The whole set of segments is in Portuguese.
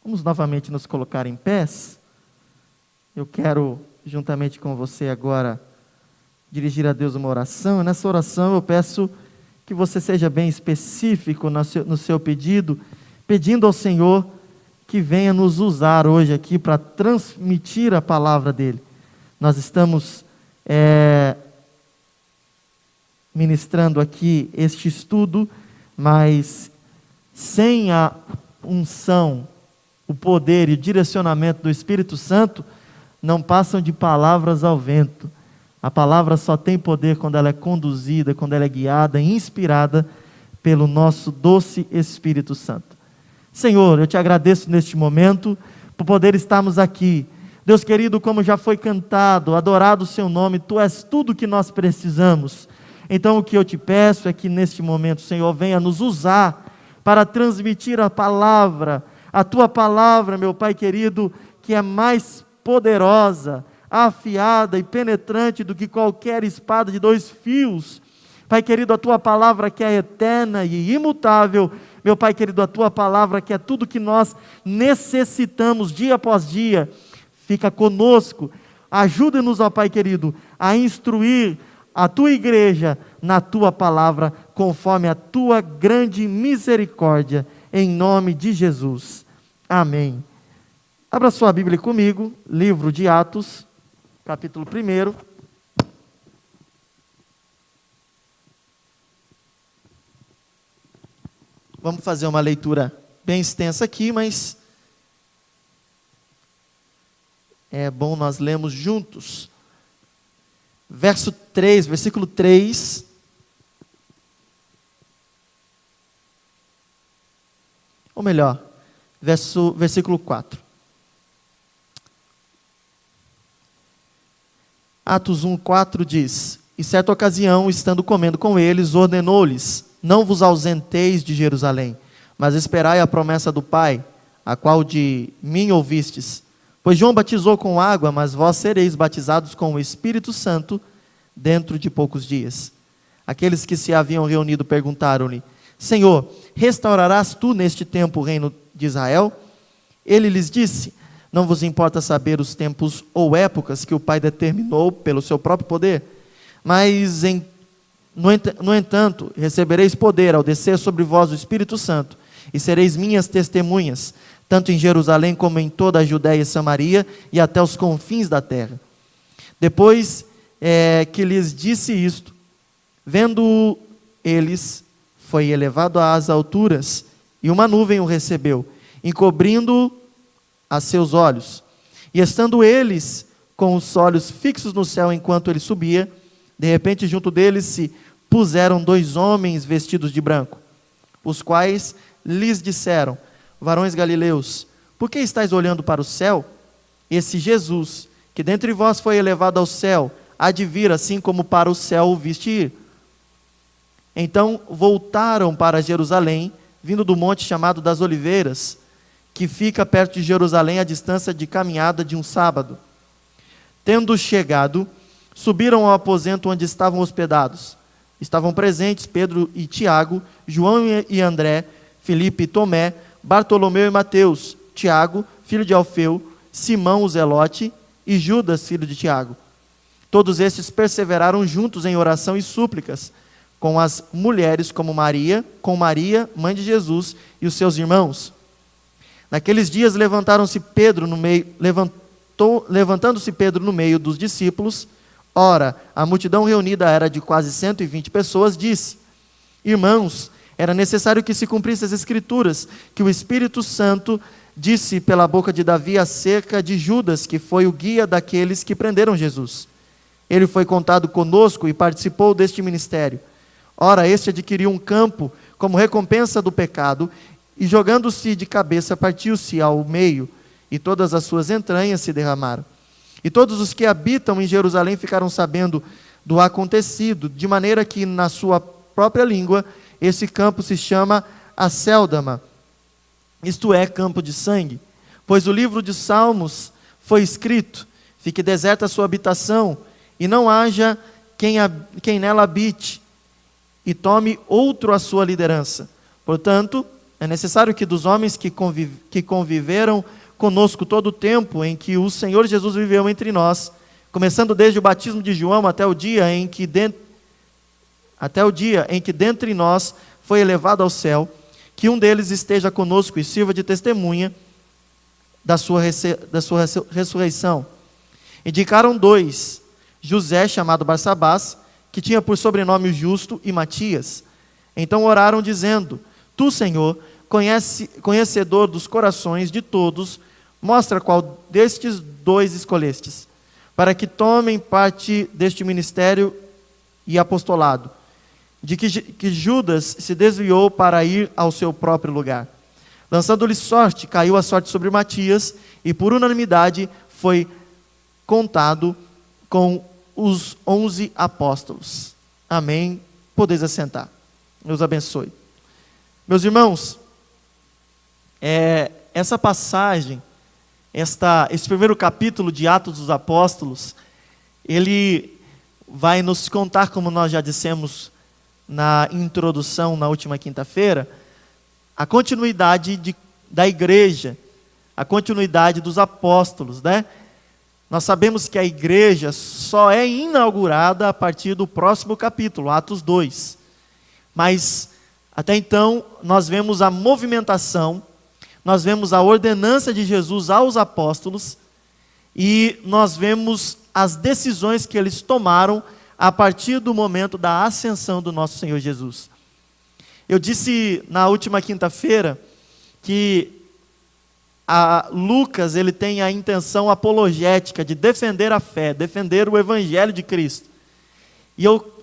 Vamos novamente nos colocar em pés. Eu quero, juntamente com você agora, dirigir a Deus uma oração. E nessa oração eu peço que você seja bem específico no seu pedido, pedindo ao Senhor que venha nos usar hoje aqui para transmitir a palavra dEle. Nós estamos ministrando aqui este estudo, mas sem a unção, o poder e o direcionamento do Espírito Santo, não passam de palavras ao vento. A palavra só tem poder quando ela é conduzida, quando ela é guiada e inspirada pelo nosso doce Espírito Santo. Senhor, eu te agradeço neste momento por poder estarmos aqui. Deus querido, como já foi cantado, adorado o seu nome, tu és tudo que nós precisamos. Então o que eu te peço é que neste momento, Senhor, venha nos usar para transmitir a palavra, a tua palavra, meu Pai querido, que é mais poderosa, afiada e penetrante do que qualquer espada de 2 fios. Pai querido, a tua palavra que é eterna e imutável, meu Pai querido, a tua palavra que é tudo que nós necessitamos dia após dia, fica conosco, ajuda-nos, ó Pai querido, a instruir a tua igreja na tua palavra, conforme a tua grande misericórdia, em nome de Jesus, amém. Abra sua Bíblia comigo, livro de Atos, capítulo 1. Vamos fazer uma leitura bem extensa aqui, mas é bom nós lermos juntos. Versículo 3. Ou melhor, versículo 4. Atos 1:4 diz: E certa ocasião, estando comendo com eles, ordenou-lhes: Não vos ausenteis de Jerusalém, mas esperai a promessa do Pai, a qual de mim ouvistes. Pois João batizou com água, mas vós sereis batizados com o Espírito Santo dentro de poucos dias. Aqueles que se haviam reunido perguntaram-lhe: Senhor, restaurarás tu neste tempo o reino de Israel? Ele lhes disse: Não vos importa saber os tempos ou épocas que o Pai determinou pelo seu próprio poder? Mas, no entanto, recebereis poder ao descer sobre vós o Espírito Santo, e sereis minhas testemunhas, tanto em Jerusalém como em toda a Judéia e Samaria, e até os confins da terra. Depois que lhes disse isto, vendo eles, foi elevado às alturas, e uma nuvem o recebeu, encobrindo a seus olhos. E estando eles com os olhos fixos no céu enquanto ele subia, de repente junto deles se puseram 2 homens vestidos de branco, os quais lhes disseram: Varões galileus, por que estáis olhando para o céu? Esse Jesus, que dentre vós foi elevado ao céu, há de vir assim como para o céu o viste ir. Então voltaram para Jerusalém, vindo do monte chamado das Oliveiras, que fica perto de Jerusalém, a distância de caminhada de um sábado. Tendo chegado, subiram ao aposento onde estavam hospedados. Estavam presentes Pedro e Tiago, João e André, Filipe e Tomé, Bartolomeu e Mateus, Tiago, filho de Alfeu, Simão o Zelote e Judas, filho de Tiago. Todos estes perseveraram juntos em oração e súplicas, com as mulheres com Maria, mãe de Jesus, e os seus irmãos. Naqueles dias levantando-se Pedro no meio dos discípulos, ora, a multidão reunida era de quase 120 pessoas, disse: Irmãos, era necessário que se cumprissem as Escrituras, que o Espírito Santo disse pela boca de Davi acerca de Judas, que foi o guia daqueles que prenderam Jesus. Ele foi contado conosco e participou deste ministério. Ora, este adquiriu um campo como recompensa do pecado, e jogando-se de cabeça, partiu-se ao meio, e todas as suas entranhas se derramaram. E todos os que habitam em Jerusalém ficaram sabendo do acontecido, de maneira que na sua própria língua, esse campo se chama Acéldama, isto é, campo de sangue. Pois o livro de Salmos foi escrito: fique deserta a sua habitação, e não haja quem nela habite, e tome outro a sua liderança. Portanto, É necessário que dos homens que conviveram conosco todo o tempo em que o Senhor Jesus viveu entre nós, começando desde o batismo de João até o dia em que dentre nós foi elevado ao céu, que um deles esteja conosco e sirva de testemunha da sua ressurreição. Indicaram 2, José, chamado Barsabás, que tinha por sobrenome o Justo, e Matias. Então oraram dizendo: Tu, Senhor, conhecedor dos corações de todos, mostra qual destes 2 escolhestes, para que tomem parte deste ministério e apostolado, de que Judas se desviou para ir ao seu próprio lugar. Lançando-lhe sorte, caiu a sorte sobre Matias, e por unanimidade foi contado com os 11 apóstolos. Amém. Podeis assentar. Deus abençoe. Meus irmãos, essa passagem, esse primeiro capítulo de Atos dos Apóstolos, ele vai nos contar, como nós já dissemos na introdução na última quinta-feira, a continuidade da igreja, a continuidade dos apóstolos, né? Nós sabemos que a igreja só é inaugurada a partir do próximo capítulo, Atos 2. Mas, até então, nós vemos a movimentação, nós vemos a ordenança de Jesus aos apóstolos, e nós vemos as decisões que eles tomaram a partir do momento da ascensão do nosso Senhor Jesus. Eu disse na última quinta-feira que Lucas ele tem a intenção apologética de defender a fé, defender o Evangelho de Cristo. E eu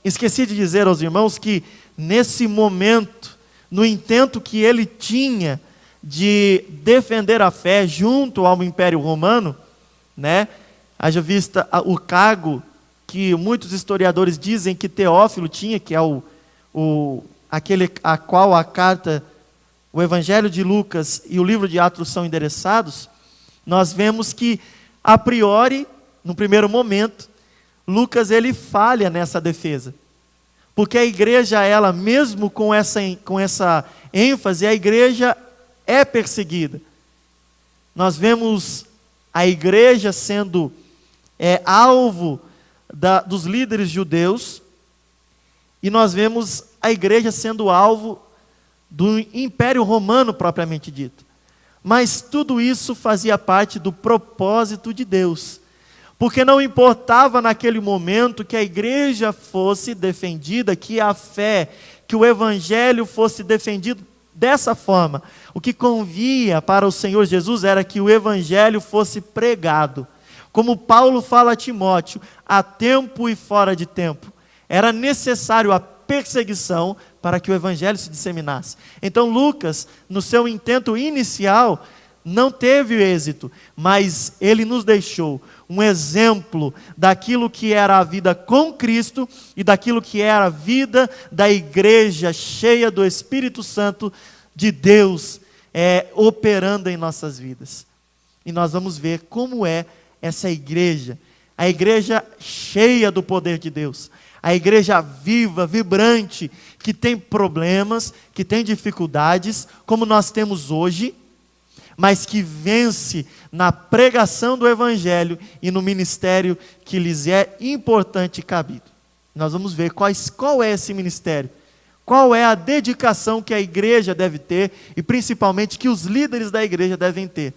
esqueci de dizer aos irmãos que nesse momento, no intento que ele tinha de defender a fé junto ao Império Romano, né, haja vista o cargo que muitos historiadores dizem que Teófilo tinha, que é aquele a qual a carta, o Evangelho de Lucas e o livro de Atos são endereçados, nós vemos que, a priori, no primeiro momento, Lucas ele falha nessa defesa. Porque a igreja, ela mesmo com essa ênfase, a igreja é perseguida. Nós vemos a igreja sendo alvo dos líderes judeus, e nós vemos a igreja sendo alvo do Império Romano propriamente dito. Mas tudo isso fazia parte do propósito de Deus, porque não importava naquele momento que a igreja fosse defendida, que a fé, que o Evangelho fosse defendido dessa forma. O que convinha para o Senhor Jesus era que o Evangelho fosse pregado. Como Paulo fala a Timóteo, a tempo e fora de tempo. Era necessário a perseguição para que o Evangelho se disseminasse. Então Lucas, no seu intento inicial, não teve êxito, mas ele nos deixou um exemplo daquilo que era a vida com Cristo e daquilo que era a vida da igreja cheia do Espírito Santo de Deus operando em nossas vidas. E nós vamos ver como é essa igreja, a igreja cheia do poder de Deus, a igreja viva, vibrante, que tem problemas, que tem dificuldades, como nós temos hoje, mas que vence na pregação do Evangelho e no ministério que lhes é importante e cabido. Nós vamos ver qual é esse ministério, qual é a dedicação que a igreja deve ter e principalmente que os líderes da igreja devem ter.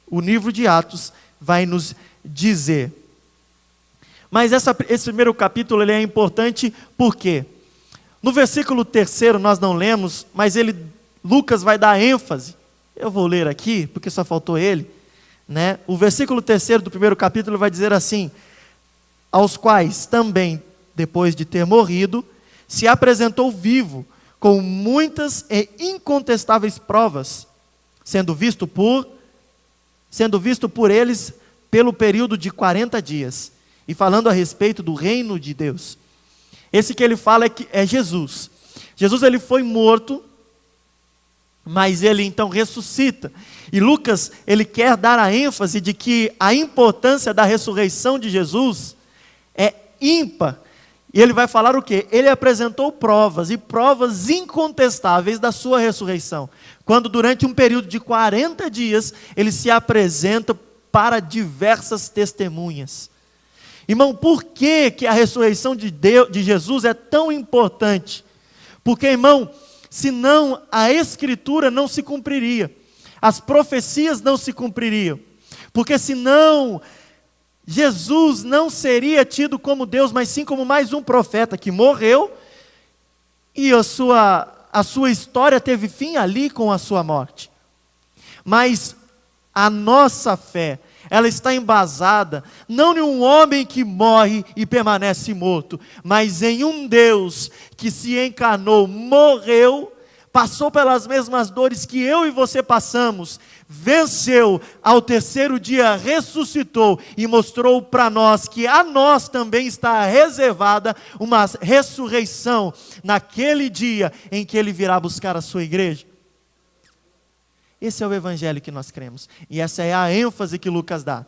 O livro de Atos vai nos dizer. Mas esse primeiro capítulo ele é importante porque no versículo 3 nós não lemos, mas Lucas vai dar ênfase. Eu vou ler aqui, porque só faltou ele, né? O versículo 3 do primeiro capítulo vai dizer assim: aos quais também, depois de ter morrido, se apresentou vivo, com muitas e incontestáveis provas, sendo visto por eles pelo período de 40 dias, e falando a respeito do reino de Deus. Esse que ele fala é Jesus. Jesus ele foi morto, mas ele então ressuscita. E Lucas, ele quer dar a ênfase de que a importância da ressurreição de Jesus é ímpar. E ele vai falar o quê? Ele apresentou provas, e provas incontestáveis da sua ressurreição. Quando durante um período de 40 dias, ele se apresenta para diversas testemunhas. Irmão, por que a ressurreição de Jesus é tão importante? Porque, irmão, senão a Escritura não se cumpriria, as profecias não se cumpririam, porque senão Jesus não seria tido como Deus, mas sim como mais um profeta que morreu, e a sua história teve fim ali com a sua morte. Mas a nossa fé, ela está embasada, não em um homem que morre e permanece morto, mas em um Deus que se encarnou, morreu, passou pelas mesmas dores que eu e você passamos, venceu, ao terceiro dia ressuscitou e mostrou para nós que a nós também está reservada uma ressurreição naquele dia em que Ele virá buscar a sua igreja. Esse é o evangelho que nós cremos, e essa é a ênfase que Lucas dá,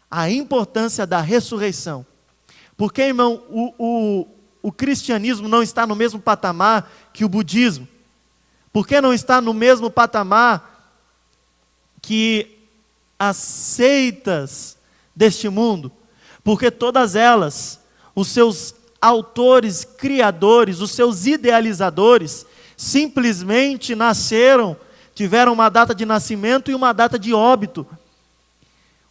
a importância da ressurreição. Porque, irmão, o cristianismo não está no mesmo patamar que o budismo. Por que não está no mesmo patamar que as seitas deste mundo? Porque todas elas, os seus autores, criadores, os seus idealizadores, simplesmente nasceram, tiveram uma data de nascimento e uma data de óbito.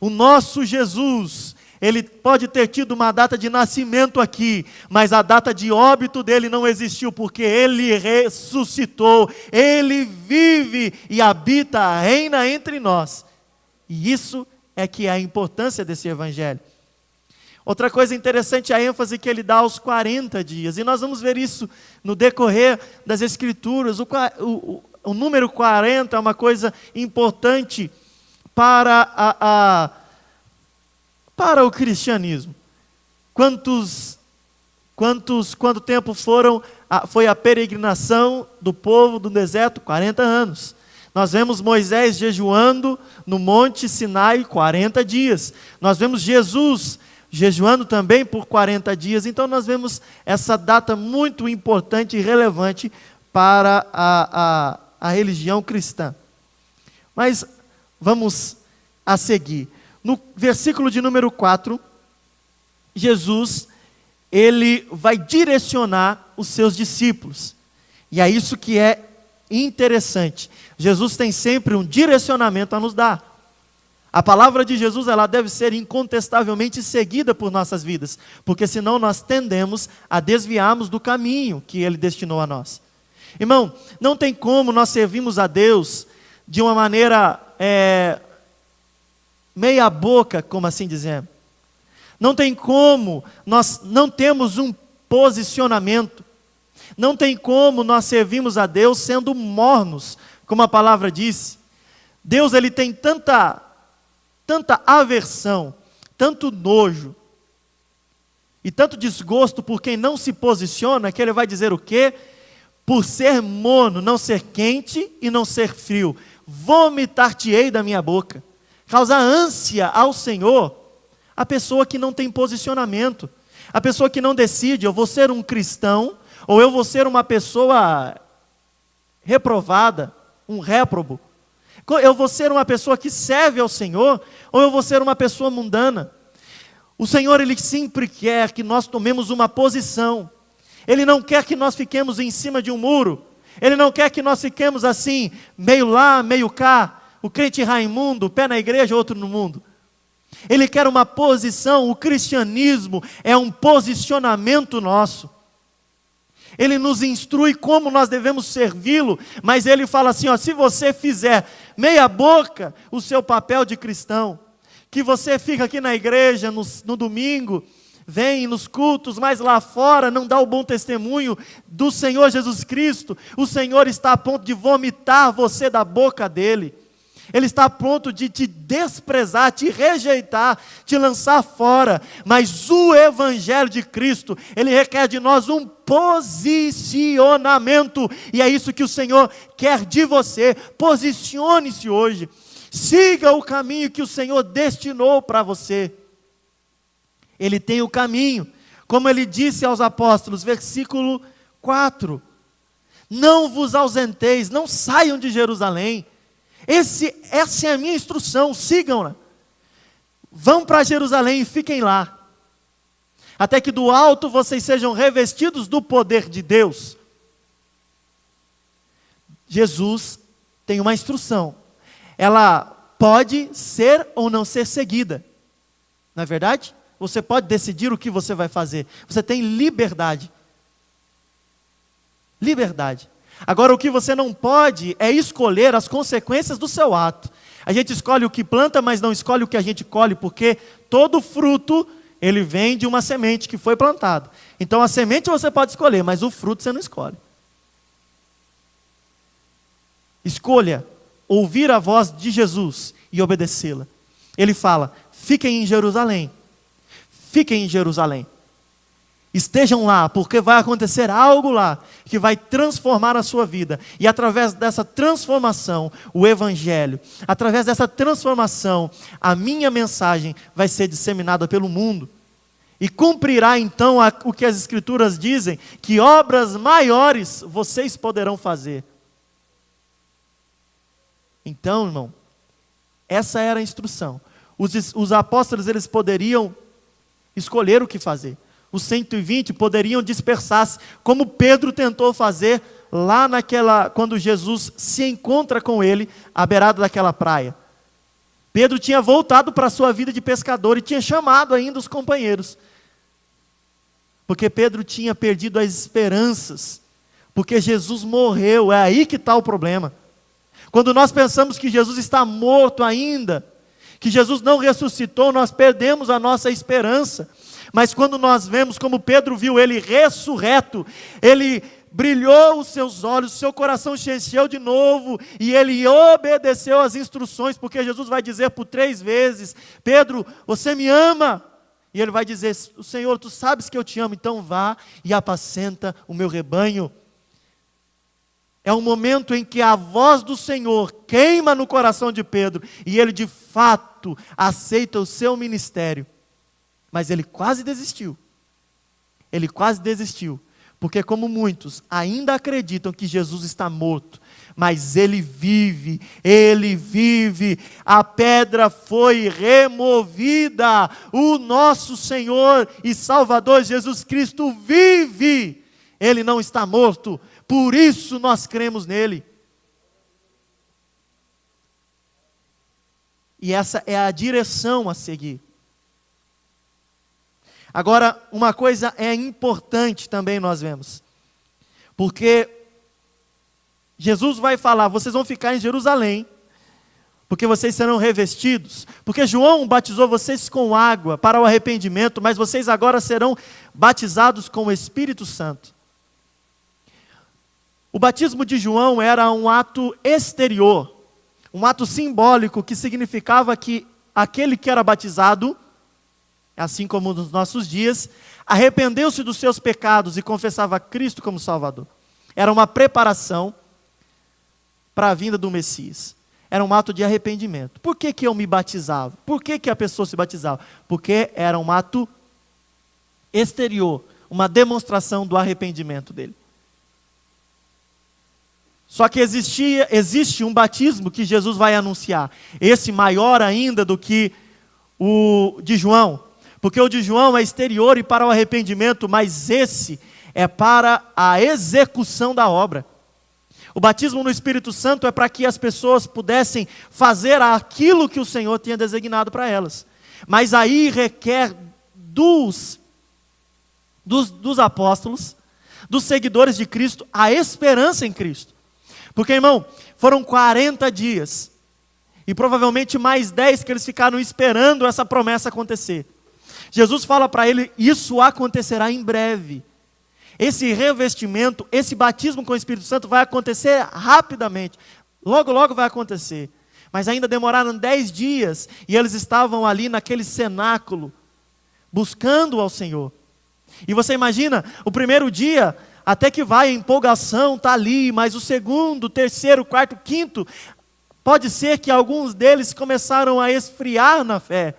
O nosso Jesus, Ele pode ter tido uma data de nascimento aqui, mas a data de óbito dele não existiu, porque Ele ressuscitou, Ele vive e habita, reina entre nós. E isso é que é a importância desse evangelho. Outra coisa interessante é a ênfase que ele dá aos 40 dias, e nós vamos ver isso no decorrer das Escrituras. O número 40 é uma coisa importante para o cristianismo. Quanto tempo foi a peregrinação do povo do deserto? 40 anos. Nós vemos Moisés jejuando no Monte Sinai 40 dias. Nós vemos Jesus jejuando também por 40 dias. Então nós vemos essa data muito importante e relevante para a religião cristã. Mas vamos a seguir. No versículo de número 4, Jesus, ele vai direcionar os seus discípulos. E é isso que é interessante. Jesus tem sempre um direcionamento a nos dar. A palavra de Jesus, ela deve ser incontestavelmente seguida por nossas vidas, porque senão nós tendemos a desviarmos do caminho que Ele destinou a nós. Irmão, não tem como nós servirmos a Deus de uma maneira meia boca, como assim dizemos. Não tem como, nós não temos um posicionamento. Não tem como nós servirmos a Deus sendo mornos, como a palavra diz. Deus, Ele tem tanta aversão, tanto nojo e tanto desgosto por quem não se posiciona, que Ele vai dizer o quê? Por ser morno, não ser quente e não ser frio, vomitar-te-ei da minha boca. Causa ânsia ao Senhor a pessoa que não tem posicionamento, a pessoa que não decide, eu vou ser um cristão, ou eu vou ser uma pessoa reprovada, um réprobo. Eu vou ser uma pessoa que serve ao Senhor, ou eu vou ser uma pessoa mundana. O Senhor, Ele sempre quer que nós tomemos uma posição. Ele não quer que nós fiquemos em cima de um muro. Ele não quer que nós fiquemos assim, meio lá, meio cá. O crente Raimundo, pé na igreja, outro no mundo. Ele quer uma posição. O cristianismo é um posicionamento nosso. Ele nos instrui como nós devemos servi-lo, mas Ele fala assim, ó, se você fizer meia boca o seu papel de cristão, que você fica aqui na igreja no domingo, vem nos cultos, mas lá fora não dá o bom testemunho do Senhor Jesus Cristo, o Senhor está a ponto de vomitar você da boca dEle. Ele está a ponto de te desprezar, te rejeitar, te lançar fora. Mas o Evangelho de Cristo, ele requer de nós um posicionamento. E é isso que o Senhor quer de você. Posicione-se hoje. Siga o caminho que o Senhor destinou para você. Ele tem o caminho. como ele disse aos apóstolos, versículo 4, não vos ausenteis, não saiam de Jerusalém, essa é a minha instrução, sigam-na, vão para Jerusalém e fiquem lá, até que do alto vocês sejam revestidos do poder de Deus. Jesus tem uma instrução, ela pode ser ou não ser seguida, não é verdade? Você pode decidir o que você vai fazer, você tem liberdade. Liberdade. Agora, o que você não pode é escolher as consequências do seu ato. A gente escolhe o que planta, mas não escolhe o que a gente colhe, porque todo fruto, ele vem de uma semente que foi plantada. Então, a semente você pode escolher, mas o fruto você não escolhe. Escolha ouvir a voz de Jesus e obedecê-la. Ele fala, fiquem em Jerusalém. Fiquem em Jerusalém. Estejam lá, porque vai acontecer algo lá, que vai transformar a sua vida, e através dessa transformação, o Evangelho, através dessa transformação, a minha mensagem vai ser disseminada pelo mundo, e cumprirá então o que as Escrituras dizem, que obras maiores vocês poderão fazer. Então, irmão, essa era a instrução, os apóstolos eles poderiam escolher o que fazer, os 120 poderiam dispersar-se, como Pedro tentou fazer lá quando Jesus se encontra com ele, à beirada daquela praia. Pedro tinha voltado para a sua vida de pescador e tinha chamado ainda os companheiros. Porque Pedro tinha perdido as esperanças, porque Jesus morreu, é aí que está o problema. Quando nós pensamos que Jesus está morto ainda, que Jesus não ressuscitou, nós perdemos a nossa esperança. Mas quando nós vemos como Pedro viu ele ressurreto, ele brilhou os seus olhos, seu coração se encheu de novo, e ele obedeceu às instruções, porque Jesus vai dizer por 3 vezes, Pedro, você me ama? E ele vai dizer, Senhor, tu sabes que eu te amo, então vá e apacenta o meu rebanho. É um momento em que a voz do Senhor queima no coração de Pedro, e ele de fato aceita o seu ministério. Mas ele quase desistiu. Ele quase desistiu. Porque como muitos ainda acreditam que Jesus está morto, mas ele vive, a pedra foi removida, o nosso Senhor e Salvador Jesus Cristo vive, ele não está morto, por isso nós cremos nele. E essa é a direção a seguir. Agora, uma coisa é importante também nós vemos, porque Jesus vai falar, vocês vão ficar em Jerusalém, porque vocês serão revestidos, porque João batizou vocês com água para o arrependimento, mas vocês agora serão batizados com o Espírito Santo. O batismo de João era um ato exterior, um ato simbólico que significava que aquele que era batizado, assim como nos nossos dias, arrependeu-se dos seus pecados e confessava Cristo como Salvador. Era uma preparação para a vinda do Messias. Era um ato de arrependimento. Por que eu me batizava? Por que a pessoa se batizava? Porque era um ato exterior, uma demonstração do arrependimento dele. Só que existe um batismo que Jesus vai anunciar. Esse maior ainda do que o de João. Porque o de João é exterior e para o arrependimento, mas esse é para a execução da obra. O batismo no Espírito Santo é para que as pessoas pudessem fazer aquilo que o Senhor tinha designado para elas. Mas aí requer dos apóstolos, dos seguidores de Cristo, a esperança em Cristo. Porque, irmão, foram 40 dias, e provavelmente mais 10 que eles ficaram esperando essa promessa acontecer. Jesus fala para ele, isso acontecerá em breve. Esse revestimento, esse batismo com o Espírito Santo vai acontecer rapidamente. Logo, logo vai acontecer. Mas ainda demoraram 10 dias, e eles estavam ali naquele cenáculo, buscando ao Senhor. E você imagina, o primeiro dia, até que vai, a empolgação está ali, mas o segundo, terceiro, quarto, quinto, pode ser que alguns deles começaram a esfriar na fé.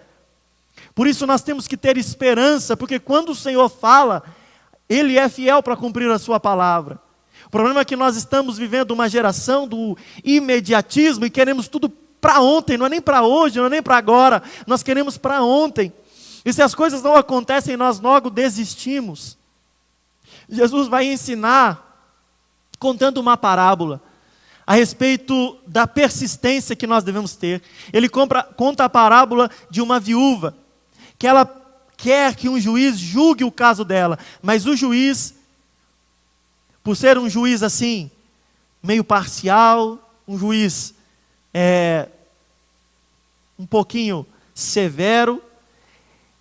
Por isso nós temos que ter esperança, porque quando o Senhor fala, Ele é fiel para cumprir a sua palavra. O problema é que nós estamos vivendo uma geração do imediatismo e queremos tudo para ontem, não é nem para hoje, não é nem para agora, nós queremos para ontem. E se as coisas não acontecem, nós logo desistimos. Jesus vai ensinar, contando uma parábola, a respeito da persistência que nós devemos ter. Ele conta a parábola de uma viúva, que ela quer que um juiz julgue o caso dela, mas o juiz, por ser um juiz assim, meio parcial, um juiz um pouquinho severo,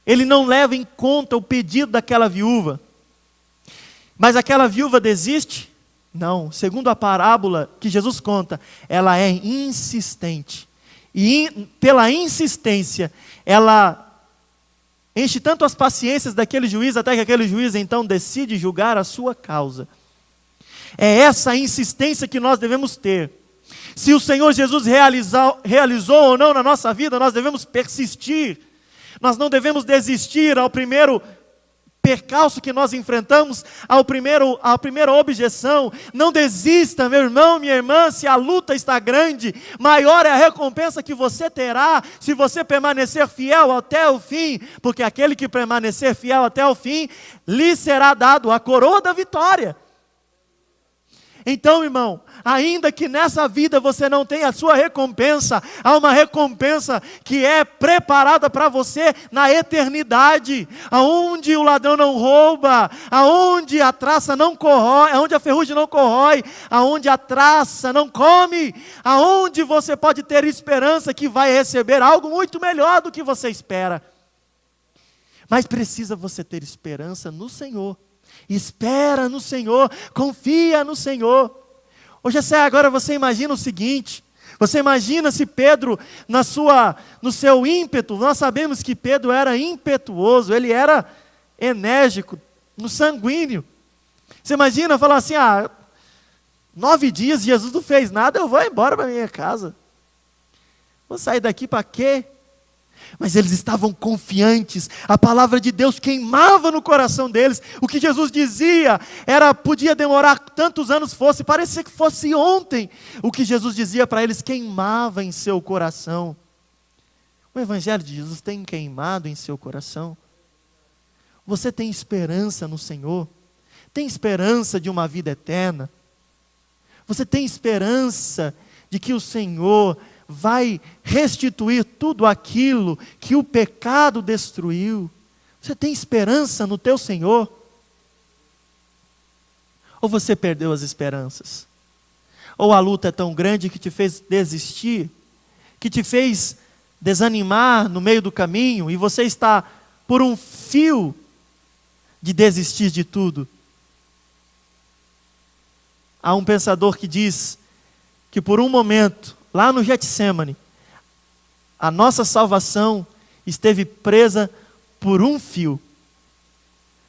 ele não leva em conta o pedido daquela viúva. Mas aquela viúva desiste? Não, segundo a parábola que Jesus conta, ela é insistente. E pela insistência, ela enche tanto as paciências daquele juiz, até que aquele juiz então decide julgar a sua causa. É essa insistência que nós devemos ter. Se o Senhor Jesus realizou ou não na nossa vida, nós devemos persistir. Nós não devemos desistir ao primeiro percalço que nós enfrentamos, à primeira objeção. Não desista, meu irmão, minha irmã, se a luta está grande, maior é a recompensa que você terá, se você permanecer fiel até o fim, porque aquele que permanecer fiel até o fim, lhe será dado a coroa da vitória. Então, irmão, ainda que nessa vida você não tenha a sua recompensa, há uma recompensa que é preparada para você na eternidade, aonde o ladrão não rouba, aonde a traça não corrói, aonde a ferrugem não corrói, aonde a traça não come, aonde você pode ter esperança que vai receber algo muito melhor do que você espera. Mas precisa você ter esperança no Senhor. Espera no Senhor, confia no Senhor. Hoje agora você imagina o seguinte, você imagina se Pedro, no seu ímpeto, nós sabemos que Pedro era impetuoso, ele era enérgico, no sanguíneo. Você imagina falar assim, 9 dias Jesus não fez nada, eu vou embora para minha casa. Vou sair daqui para quê? Mas eles estavam confiantes, a palavra de Deus queimava no coração deles, o que Jesus dizia, podia demorar tantos anos parecia que fosse ontem, o que Jesus dizia para eles queimava em seu coração. O Evangelho de Jesus tem queimado em seu coração? Você tem esperança no Senhor? Tem esperança de uma vida eterna? Você tem esperança de que o Senhor vai restituir tudo aquilo que o pecado destruiu? Você tem esperança no teu Senhor? Ou você perdeu as esperanças? Ou a luta é tão grande que te fez desistir, que te fez desanimar no meio do caminho, e você está por um fio de desistir de tudo? Há um pensador que diz que por um momento, lá no Getsêmani, a nossa salvação esteve presa por um fio.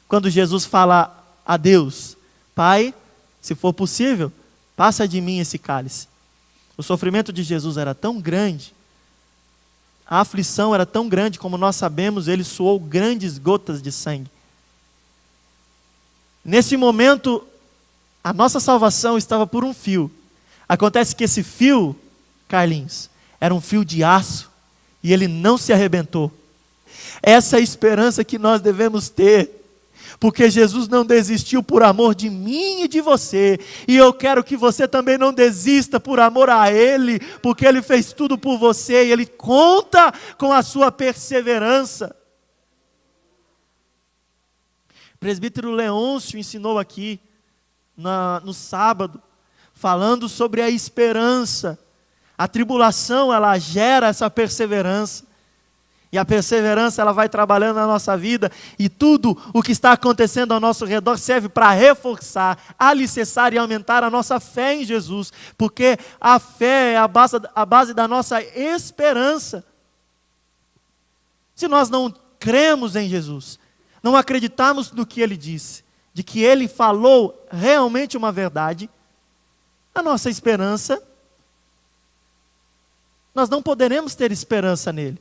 Quando Jesus fala a Deus, Pai, se for possível, passa de mim esse cálice. O sofrimento de Jesus era tão grande, a aflição era tão grande, como nós sabemos, ele suou grandes gotas de sangue. Nesse momento, a nossa salvação estava por um fio. Acontece que esse fio, Carlinhos, era um fio de aço e ele não se arrebentou. Essa é a esperança que nós devemos ter, porque Jesus não desistiu por amor de mim e de você, e eu quero que você também não desista por amor a Ele, porque Ele fez tudo por você e Ele conta com a sua perseverança. O presbítero Leôncio ensinou aqui no sábado, falando sobre a esperança. A tribulação, ela gera essa perseverança. E a perseverança, ela vai trabalhando na nossa vida. E tudo o que está acontecendo ao nosso redor serve para reforçar, alicerçar e aumentar a nossa fé em Jesus. Porque a fé é a base da nossa esperança. Se nós não cremos em Jesus, não acreditamos no que Ele disse, de que Ele falou realmente uma verdade, a nossa esperança, nós não poderemos ter esperança nele.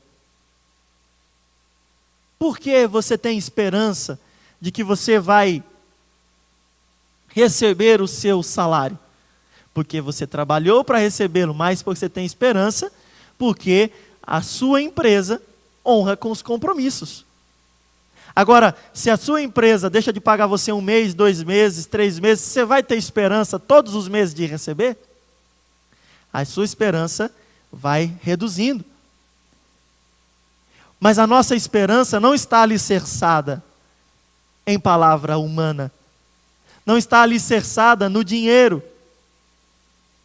Por que você tem esperança de que você vai receber o seu salário? Porque você trabalhou para recebê-lo, mas você tem esperança porque a sua empresa honra com os compromissos. Agora, se a sua empresa deixa de pagar você 1 mês, 2 meses, 3 meses, você vai ter esperança todos os meses de receber? A sua esperança vai reduzindo. Mas a nossa esperança não está alicerçada em palavra humana. Não está alicerçada no dinheiro,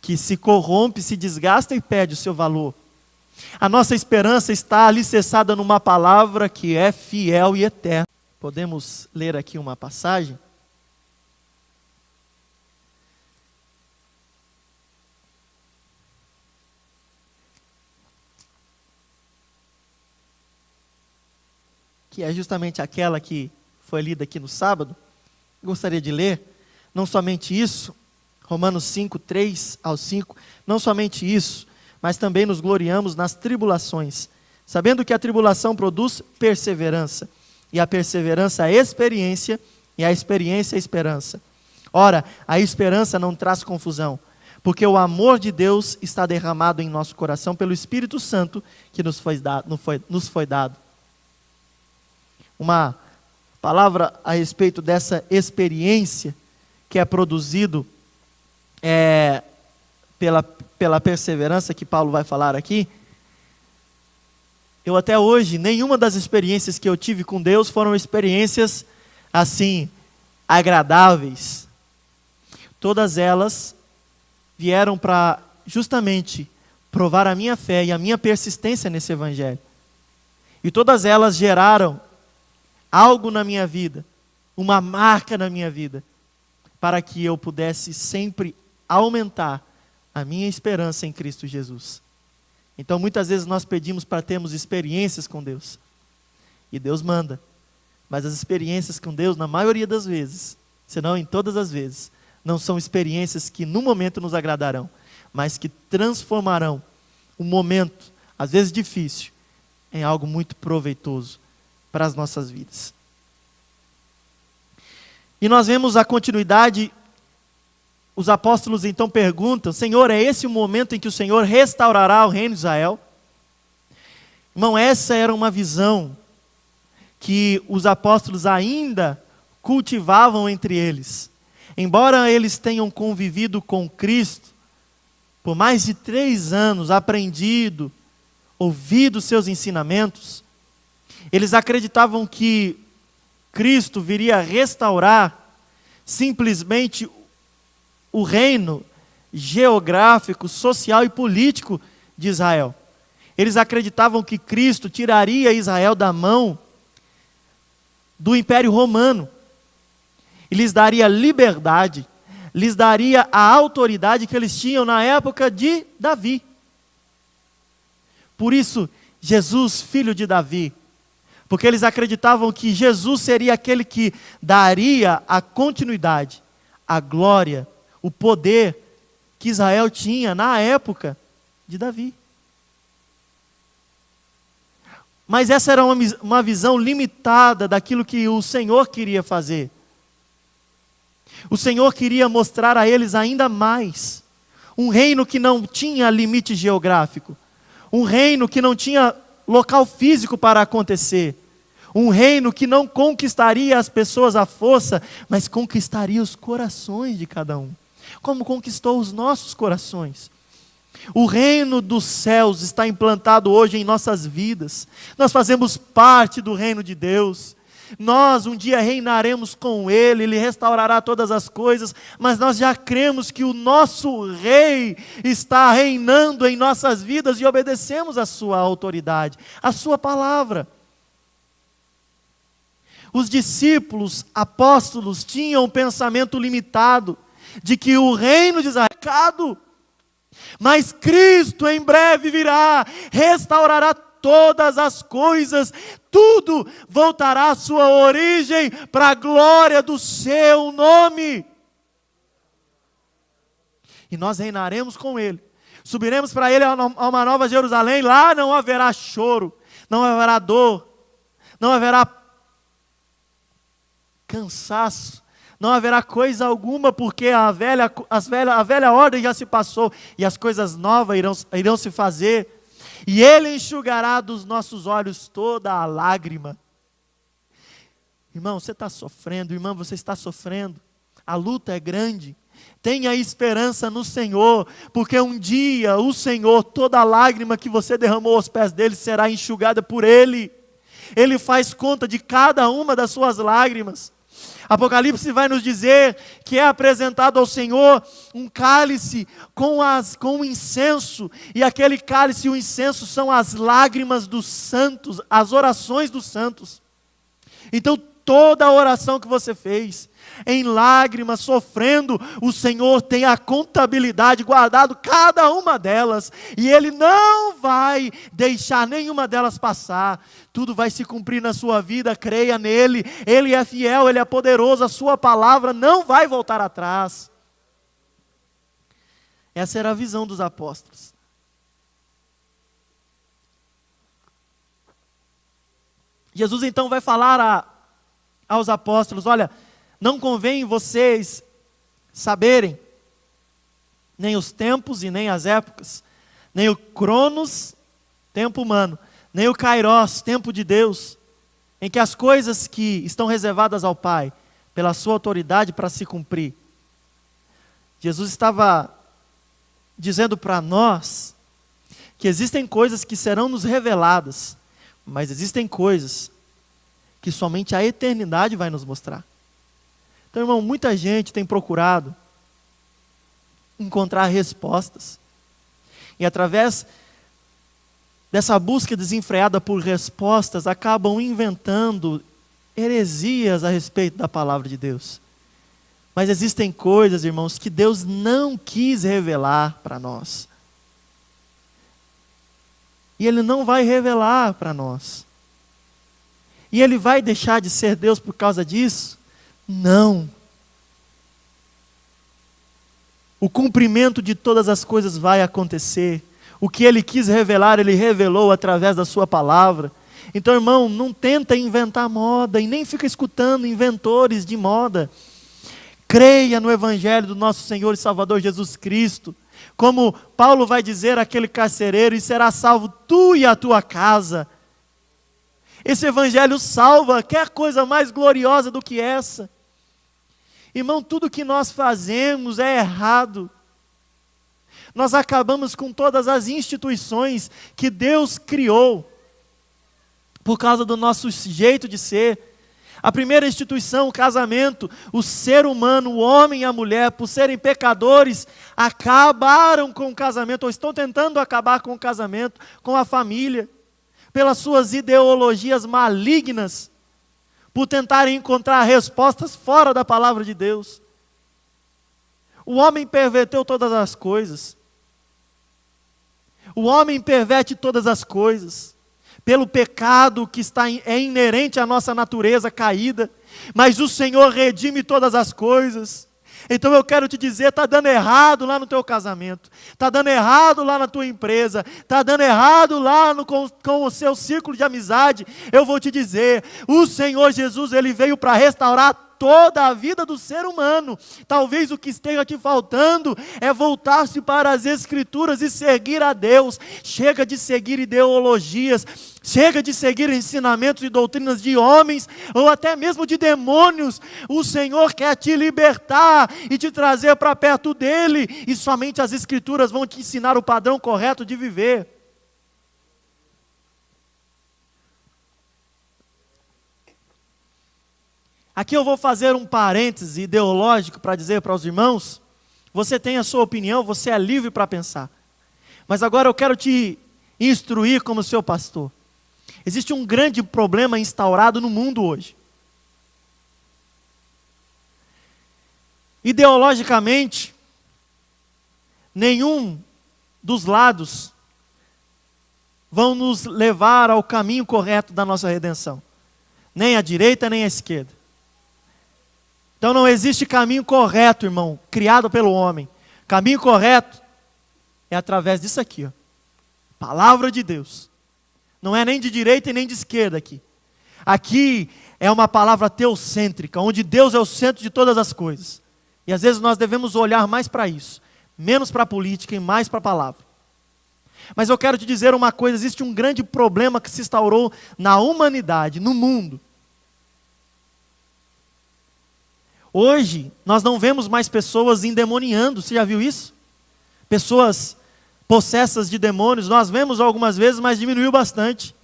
que se corrompe, se desgasta e perde o seu valor. A nossa esperança está alicerçada numa palavra que é fiel e eterna. Podemos ler aqui uma passagem? Que é justamente aquela que foi lida aqui no sábado. Gostaria de ler, não somente isso, Romanos 5, 3 ao 5, não somente isso, mas também nos gloriamos nas tribulações, sabendo que a tribulação produz perseverança, e a perseverança a experiência, e a experiência a esperança. Ora, a esperança não traz confusão, porque o amor de Deus está derramado em nosso coração pelo Espírito Santo que nos foi dado. Uma palavra a respeito dessa experiência que é produzido pela perseverança que Paulo vai falar aqui. Eu até hoje, nenhuma das experiências que eu tive com Deus foram experiências assim, agradáveis. Todas elas vieram para justamente provar a minha fé e a minha persistência nesse evangelho. E todas elas geraram algo na minha vida, uma marca na minha vida, para que eu pudesse sempre aumentar a minha esperança em Cristo Jesus. Então muitas vezes nós pedimos para termos experiências com Deus, e Deus manda, mas as experiências com Deus, na maioria das vezes, se não em todas as vezes, não são experiências que no momento nos agradarão, mas que transformarão um momento, às vezes difícil, em algo muito proveitoso para as nossas vidas. E nós vemos a continuidade. Os apóstolos então perguntam: Senhor, é esse o momento em que o Senhor restaurará o reino de Israel? Irmão, essa era uma visão que os apóstolos ainda cultivavam entre eles. Embora eles tenham convivido com Cristo por mais de 3 anos, aprendido, ouvido seus ensinamentos, eles acreditavam que Cristo viria restaurar simplesmente o reino geográfico, social e político de Israel. Eles acreditavam que Cristo tiraria Israel da mão do Império Romano e lhes daria liberdade, lhes daria a autoridade que eles tinham na época de Davi. Por isso, Jesus, filho de Davi, porque eles acreditavam que Jesus seria aquele que daria a continuidade, a glória, o poder que Israel tinha na época de Davi. Mas essa era uma visão limitada daquilo que o Senhor queria fazer. O Senhor queria mostrar a eles ainda mais um reino que não tinha limite geográfico, um reino que não tinha local físico para acontecer, um reino que não conquistaria as pessoas à força, mas conquistaria os corações de cada um, como conquistou os nossos corações. O reino dos céus está implantado hoje em nossas vidas. Nós fazemos parte do reino de Deus. Nós um dia reinaremos com Ele, Ele restaurará todas as coisas, mas nós já cremos que o nosso Rei está reinando em nossas vidas e obedecemos a Sua autoridade, a Sua palavra. Os discípulos, apóstolos, tinham um pensamento limitado de que o reino de Israel é pecado, mas Cristo em breve virá, restaurará todas as coisas, tudo voltará à sua origem para a glória do seu nome. E nós reinaremos com Ele, subiremos para Ele a uma nova Jerusalém. Lá não haverá choro, não haverá dor, não haverá cansaço, não haverá coisa alguma, porque a velha ordem já se passou, e as coisas novas irão se fazer, e Ele enxugará dos nossos olhos toda a lágrima. Irmão, você está sofrendo, irmão, você está sofrendo, a luta é grande, tenha esperança no Senhor, porque um dia o Senhor, toda a lágrima que você derramou aos pés dele, será enxugada por Ele. Ele faz conta de cada uma das suas lágrimas. Apocalipse vai nos dizer que é apresentado ao Senhor um cálice com o incenso, e aquele cálice e o incenso são as lágrimas dos santos, as orações dos santos. Então toda a oração que você fez, em lágrimas, sofrendo, o Senhor tem a contabilidade, guardado cada uma delas, e Ele não vai deixar nenhuma delas passar. Tudo vai se cumprir na sua vida, creia nele, Ele é fiel, Ele é poderoso, a sua palavra não vai voltar atrás. Essa era a visão dos apóstolos. Jesus então vai falar aos apóstolos: olha, não convém vocês saberem nem os tempos e nem as épocas, nem o Cronos, tempo humano, nem o Kairos, tempo de Deus, em que as coisas que estão reservadas ao Pai, pela sua autoridade para se cumprir. Jesus estava dizendo para nós que existem coisas que serão nos reveladas, mas existem coisas que somente a eternidade vai nos mostrar. Então, irmão, muita gente tem procurado encontrar respostas, e através dessa busca desenfreada por respostas, acabam inventando heresias a respeito da palavra de Deus. Mas existem coisas, irmãos, que Deus não quis revelar para nós, e Ele não vai revelar para nós. E Ele vai deixar de ser Deus por causa disso? Não. O cumprimento de todas as coisas vai acontecer. O que Ele quis revelar, Ele revelou através da sua palavra. Então, irmão, não tenta inventar moda, e nem fica escutando inventores de moda. Creia no Evangelho do nosso Senhor e Salvador Jesus Cristo. Como Paulo vai dizer àquele carcereiro: e será salvo tu e a tua casa. Esse Evangelho salva, quer coisa mais gloriosa do que essa? Irmão, tudo que nós fazemos é errado. Nós acabamos com todas as instituições que Deus criou, por causa do nosso jeito de ser. A primeira instituição, o casamento, o ser humano, o homem e a mulher, por serem pecadores, acabaram com o casamento, ou estão tentando acabar com o casamento, com a família, pelas suas ideologias malignas, por tentarem encontrar respostas fora da palavra de Deus. O homem perverteu todas as coisas. O homem perverte todas as coisas, pelo pecado que é inerente à nossa natureza caída, mas o Senhor redime todas as coisas. Então eu quero te dizer, está dando errado lá no teu casamento, está dando errado lá na tua empresa, está dando errado lá com o seu círculo de amizade. Eu vou te dizer, o Senhor Jesus, Ele veio para restaurar toda a vida do ser humano. Talvez o que esteja te faltando é voltar-se para as Escrituras e seguir a Deus. Chega de seguir ideologias, chega de seguir ensinamentos e doutrinas de homens, ou até mesmo de demônios. O Senhor quer te libertar e te trazer para perto dEle, e somente as Escrituras vão te ensinar o padrão correto de viver. Aqui eu vou fazer um parêntese ideológico para dizer para os irmãos: você tem a sua opinião, você é livre para pensar. Mas agora eu quero te instruir como seu pastor. Existe um grande problema instaurado no mundo hoje. Ideologicamente, nenhum dos lados vão nos levar ao caminho correto da nossa redenção. Nem a direita, nem a esquerda. Então não existe caminho correto, irmão, criado pelo homem. Caminho correto é através disso aqui, ó. Palavra de Deus. Não é nem de direita e nem de esquerda aqui. Aqui é uma palavra teocêntrica, onde Deus é o centro de todas as coisas. E às vezes nós devemos olhar mais para isso, menos para a política e mais para a palavra. Mas eu quero te dizer uma coisa, existe um grande problema que se instaurou na humanidade, no mundo. Hoje, nós não vemos mais pessoas endemoniando, você já viu isso? Pessoas possessas de demônios, nós vemos algumas vezes, mas diminuiu bastante.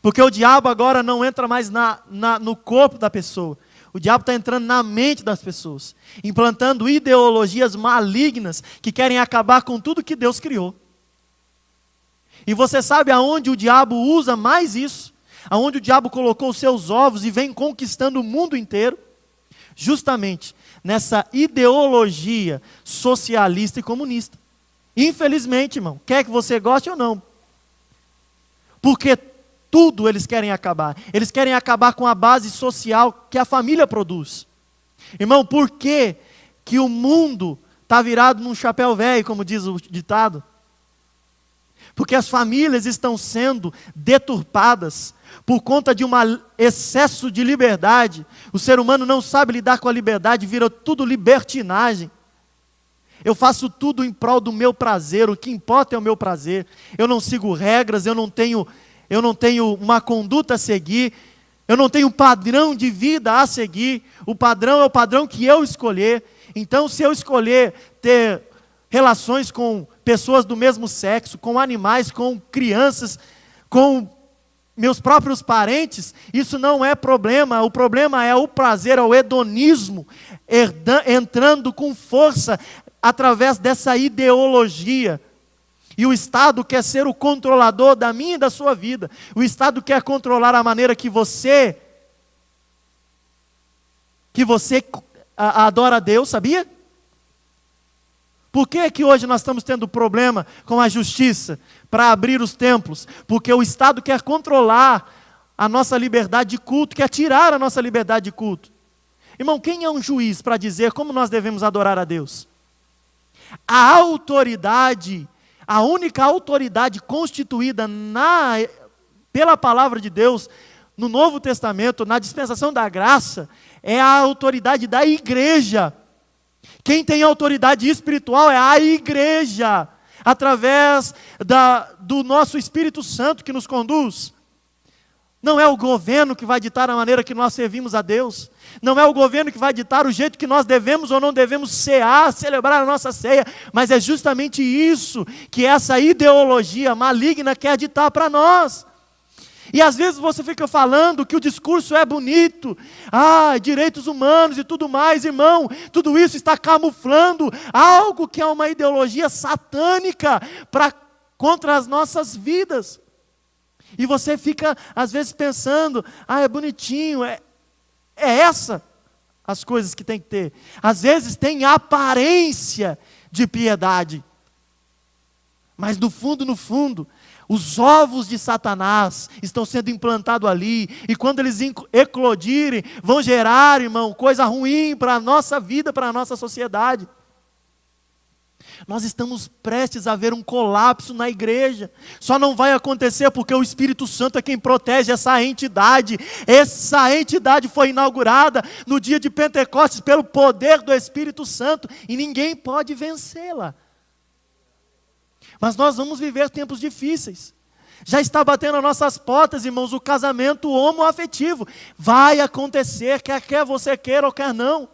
Porque o diabo agora não entra mais no corpo da pessoa. O diabo está entrando na mente das pessoas, implantando ideologias malignas que querem acabar com tudo que Deus criou. E você sabe aonde o diabo usa mais isso? Aonde o diabo colocou os seus ovos e vem conquistando o mundo inteiro? Justamente nessa ideologia socialista e comunista. Infelizmente, irmão, quer que você goste ou não. Porque tudo eles querem acabar. Eles querem acabar com a base social que a família produz. Irmão, por que que o mundo está virado num chapéu velho, como diz o ditado? Porque as famílias estão sendo deturpadas por conta de um excesso de liberdade. O ser humano não sabe lidar com a liberdade, vira tudo libertinagem. Eu faço tudo em prol do meu prazer, o que importa é o meu prazer. Eu não sigo regras, eu não tenho uma conduta a seguir, eu não tenho um padrão de vida a seguir. O padrão é o padrão que eu escolher. Então, se eu escolher ter relações com pessoas do mesmo sexo, com animais, com crianças, com meus próprios parentes, isso não é problema. O problema é o prazer, é o hedonismo, entrando com força através dessa ideologia. E o Estado quer ser o controlador da minha e da sua vida. O Estado quer controlar a maneira que você adora a Deus, sabia? Por que que hoje nós estamos tendo problema com a justiça para abrir os templos? Porque o Estado quer controlar a nossa liberdade de culto, quer tirar a nossa liberdade de culto. Irmão, quem é um juiz para dizer como nós devemos adorar a Deus? A autoridade, a única autoridade constituída pela palavra de Deus, no Novo Testamento, na dispensação da graça, é a autoridade da igreja. Quem tem autoridade espiritual é a igreja, através do nosso Espírito Santo que nos conduz. Não é o governo que vai ditar a maneira que nós servimos a Deus. Não é o governo que vai ditar o jeito que nós devemos ou não devemos cear, celebrar a nossa ceia. Mas é justamente isso que essa ideologia maligna quer ditar para nós. E às vezes você fica falando que o discurso é bonito, direitos humanos e tudo mais, irmão, tudo isso está camuflando algo que é uma ideologia satânica contra as nossas vidas. E você fica às vezes pensando, é bonitinho, é essa as coisas que tem que ter. Às vezes tem aparência de piedade, mas no fundo, os ovos de Satanás estão sendo implantados ali, e quando eles eclodirem, vão gerar, irmão, coisa ruim para a nossa vida, para a nossa sociedade. Nós estamos prestes a ver um colapso na igreja. Só não vai acontecer porque o Espírito Santo é quem protege essa entidade. Essa entidade foi inaugurada no dia de Pentecostes pelo poder do Espírito Santo, e ninguém pode vencê-la. Mas nós vamos viver tempos difíceis. Já está batendo as nossas portas, irmãos, o casamento homoafetivo. Vai acontecer, quer você queira ou quer não.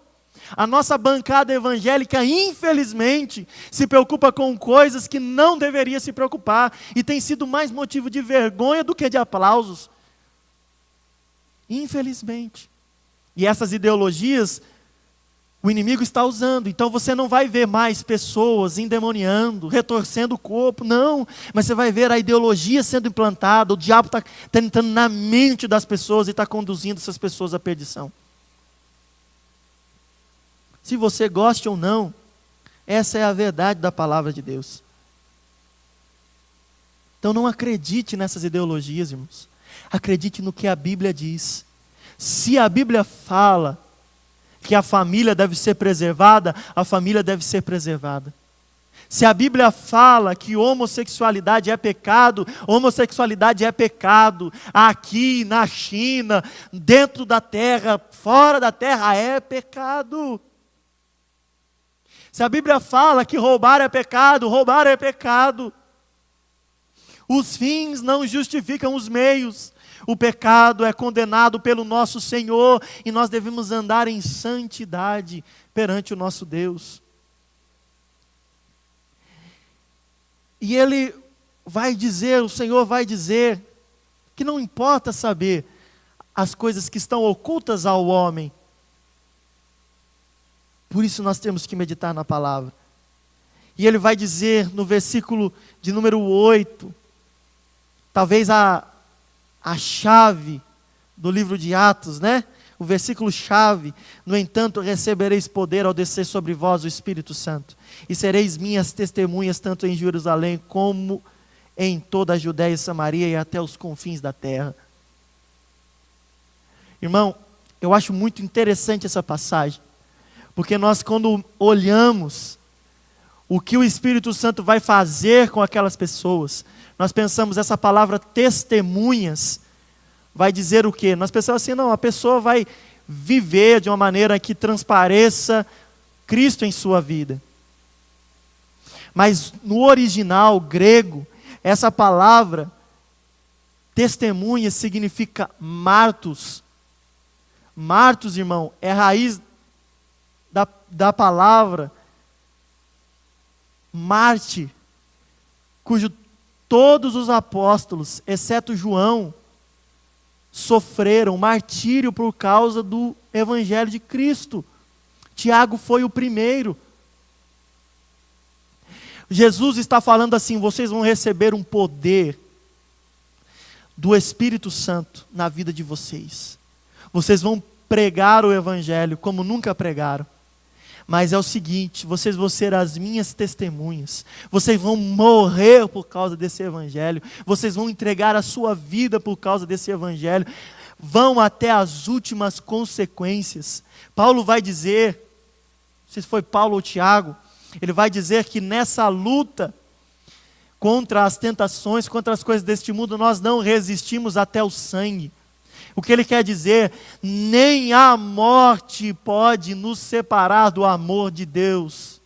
A nossa bancada evangélica, infelizmente, se preocupa com coisas que não deveria se preocupar. E tem sido mais motivo de vergonha do que de aplausos. Infelizmente. E essas ideologias o inimigo está usando. Então você não vai ver mais pessoas endemoniando, retorcendo o corpo, não. Mas você vai ver a ideologia sendo implantada, o diabo está entrando na mente das pessoas e está conduzindo essas pessoas à perdição. Se você goste ou não, essa é a verdade da palavra de Deus. Então não acredite nessas ideologias, irmãos. Acredite no que a Bíblia diz. Se a Bíblia fala que a família deve ser preservada, a família deve ser preservada. Se a Bíblia fala que homossexualidade é pecado, homossexualidade é pecado. Aqui, na China, dentro da terra, fora da terra, é pecado. Se a Bíblia fala que roubar é pecado, roubar é pecado. Os fins não justificam os meios. O pecado é condenado pelo nosso Senhor e nós devemos andar em santidade perante o nosso Deus. E Ele vai dizer, o Senhor vai dizer, que não importa saber as coisas que estão ocultas ao homem. Por isso nós temos que meditar na palavra. E Ele vai dizer no versículo de número 8, talvez a chave do livro de Atos, né? O versículo chave: no entanto recebereis poder ao descer sobre vós o Espírito Santo, e sereis minhas testemunhas tanto em Jerusalém como em toda a Judéia e Samaria e até os confins da terra. Irmão, eu acho muito interessante essa passagem, porque nós, quando olhamos o que o Espírito Santo vai fazer com aquelas pessoas, nós pensamos, essa palavra testemunhas vai dizer o quê? Nós pensamos assim, não, a pessoa vai viver de uma maneira que transpareça Cristo em sua vida. Mas no original grego, essa palavra testemunha significa martos. Martos, irmão, é a raiz da palavra Marte, cujo todos os apóstolos, exceto João, sofreram martírio por causa do Evangelho de Cristo. Tiago foi o primeiro. Jesus está falando assim: vocês vão receber um poder do Espírito Santo na vida de vocês. Vocês vão pregar o Evangelho como nunca pregaram. Mas é o seguinte, vocês vão ser as minhas testemunhas. Vocês vão morrer por causa desse Evangelho. Vocês vão entregar a sua vida por causa desse Evangelho. Vão até as últimas consequências. Paulo vai dizer, não sei se foi Paulo ou Tiago, ele vai dizer que nessa luta contra as tentações, contra as coisas deste mundo, nós não resistimos até o sangue. O que ele quer dizer? Nem a morte pode nos separar do amor de Deus,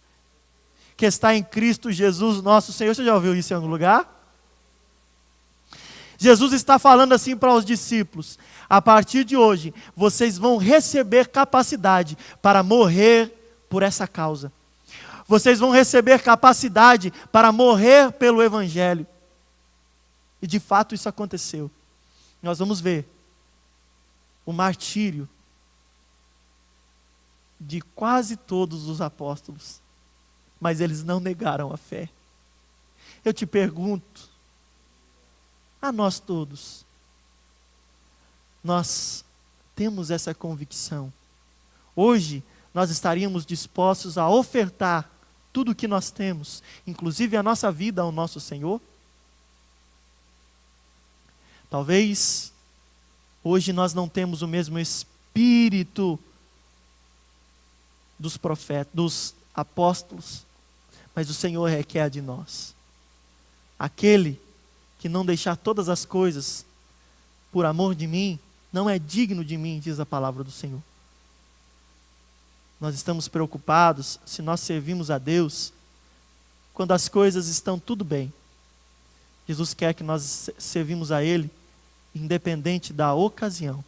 que está em Cristo Jesus nosso Senhor. Você já ouviu isso em algum lugar? Jesus está falando assim para os discípulos: a partir de hoje, vocês vão receber capacidade para morrer por essa causa. Vocês vão receber capacidade para morrer pelo Evangelho. E de fato isso aconteceu. Nós vamos ver o martírio de quase todos os apóstolos, mas eles não negaram a fé. Eu te pergunto, a nós todos, nós temos essa convicção? Hoje nós estaríamos dispostos a ofertar tudo o que nós temos, inclusive a nossa vida ao nosso Senhor? Talvez hoje nós não temos o mesmo espírito dos profetas, dos apóstolos, mas o Senhor requer de nós. Aquele que não deixar todas as coisas por amor de mim, não é digno de mim, diz a palavra do Senhor. Nós estamos preocupados se nós servimos a Deus quando as coisas estão tudo bem. Jesus quer que nós servimos a Ele independente da ocasião.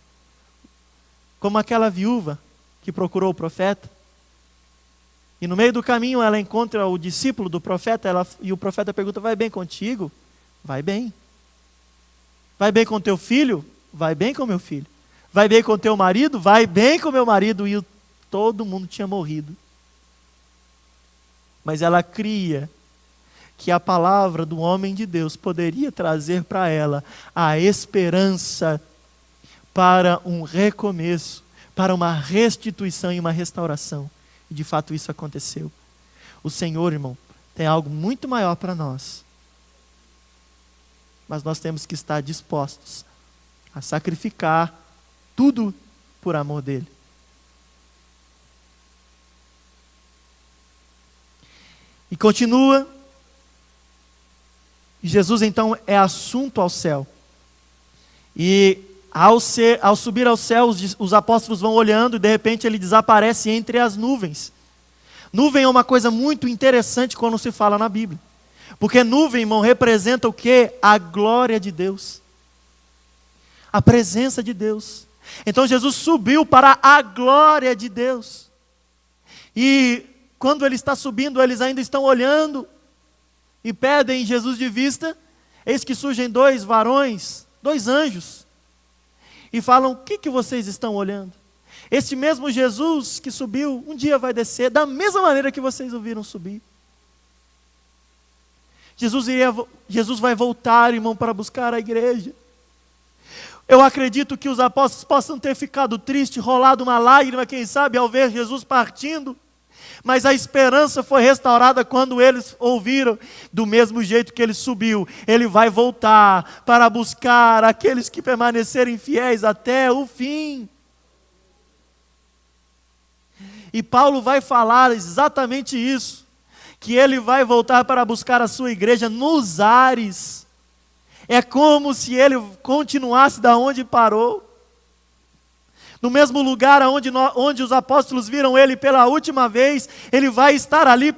Como aquela viúva que procurou o profeta, e no meio do caminho ela encontra o discípulo do profeta, e o profeta pergunta: vai bem contigo? Vai bem. Vai bem com teu filho? Vai bem com meu filho. Vai bem com teu marido? Vai bem com meu marido. E todo mundo tinha morrido. Mas ela cria que a palavra do homem de Deus poderia trazer para ela a esperança para um recomeço, para uma restituição e uma restauração. E de fato isso aconteceu. O Senhor, irmão, tem algo muito maior para nós. Mas nós temos que estar dispostos a sacrificar tudo por amor dEle. E continua. E Jesus então é assunto ao céu. E ao subir ao céu, os apóstolos vão olhando e de repente ele desaparece entre as nuvens. Nuvem é uma coisa muito interessante quando se fala na Bíblia. Porque nuvem, irmão, representa o quê? A glória de Deus. A presença de Deus. Então Jesus subiu para a glória de Deus. E quando ele está subindo, eles ainda estão olhando e pedem Jesus de vista. Eis que surgem dois varões, dois anjos, e falam: o que vocês estão olhando? Este mesmo Jesus que subiu, um dia vai descer, da mesma maneira que vocês o viram subir. Jesus vai voltar, irmão, para buscar a igreja. Eu acredito que os apóstolos possam ter ficado tristes, rolado uma lágrima, quem sabe, ao ver Jesus partindo. Mas a esperança foi restaurada quando eles ouviram, do mesmo jeito que ele subiu, ele vai voltar para buscar aqueles que permanecerem fiéis até o fim. E Paulo vai falar exatamente isso, que ele vai voltar para buscar a sua igreja nos ares. É como se ele continuasse da onde parou. No mesmo lugar onde os apóstolos viram ele pela última vez, ele vai estar ali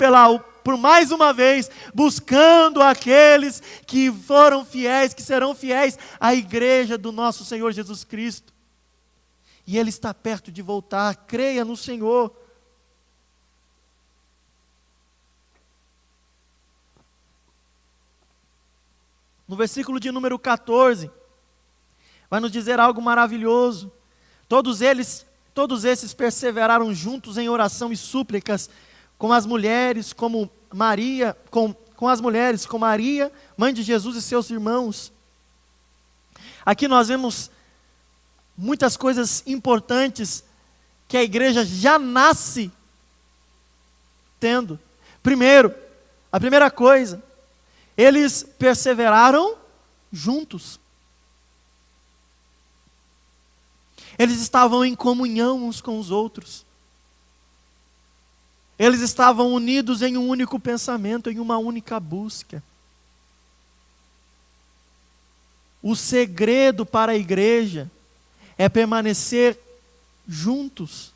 por mais uma vez, buscando aqueles que foram fiéis, que serão fiéis à igreja do nosso Senhor Jesus Cristo. E ele está perto de voltar, creia no Senhor. No versículo de número 14, vai nos dizer algo maravilhoso. Todos esses perseveraram juntos em oração e súplicas com as mulheres, como Maria, com as mulheres, com Maria, mãe de Jesus e seus irmãos. Aqui nós vemos muitas coisas importantes que a igreja já nasce tendo. Primeiro, a primeira coisa, eles perseveraram juntos. Eles estavam em comunhão uns com os outros. Eles estavam unidos em um único pensamento, em uma única busca. O segredo para a igreja é permanecer juntos.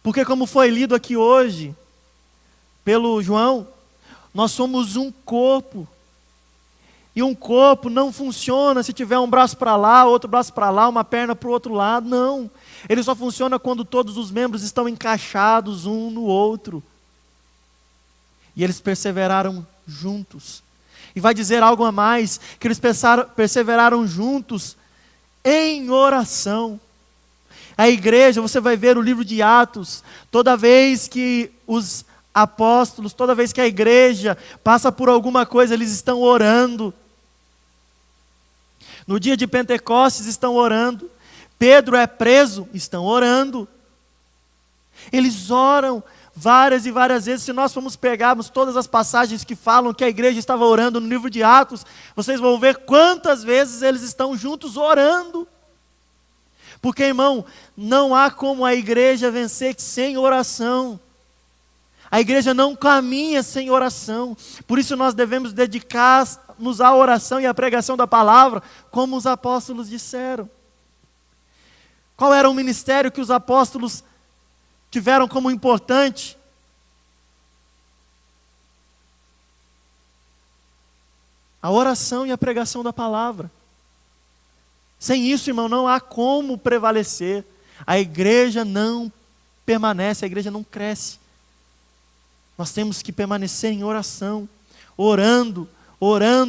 Porque como foi lido aqui hoje, pelo João, nós somos um corpo. E um corpo não funciona se tiver um braço para lá, outro braço para lá, uma perna para o outro lado, não. Ele só funciona quando todos os membros estão encaixados um no outro. E eles perseveraram juntos. E vai dizer algo a mais, que eles perseveraram juntos em oração. A igreja, você vai ver o livro de Atos, toda vez que os apóstolos, toda vez que a igreja passa por alguma coisa, eles estão orando. No dia de Pentecostes estão orando. Pedro é preso, estão orando. Eles oram várias e várias vezes. Se nós formos pegarmos todas as passagens que falam que a igreja estava orando no livro de Atos, vocês vão ver quantas vezes eles estão juntos orando. Porque, irmão, não há como a igreja vencer sem oração. A igreja não caminha sem oração. Por isso nós devemos dedicar-nos à oração e à pregação da palavra, como os apóstolos disseram. Qual era o ministério que os apóstolos tiveram como importante? A oração e a pregação da palavra. Sem isso, irmão, não há como prevalecer. A igreja não permanece, a igreja não cresce. Nós temos que permanecer em oração, orando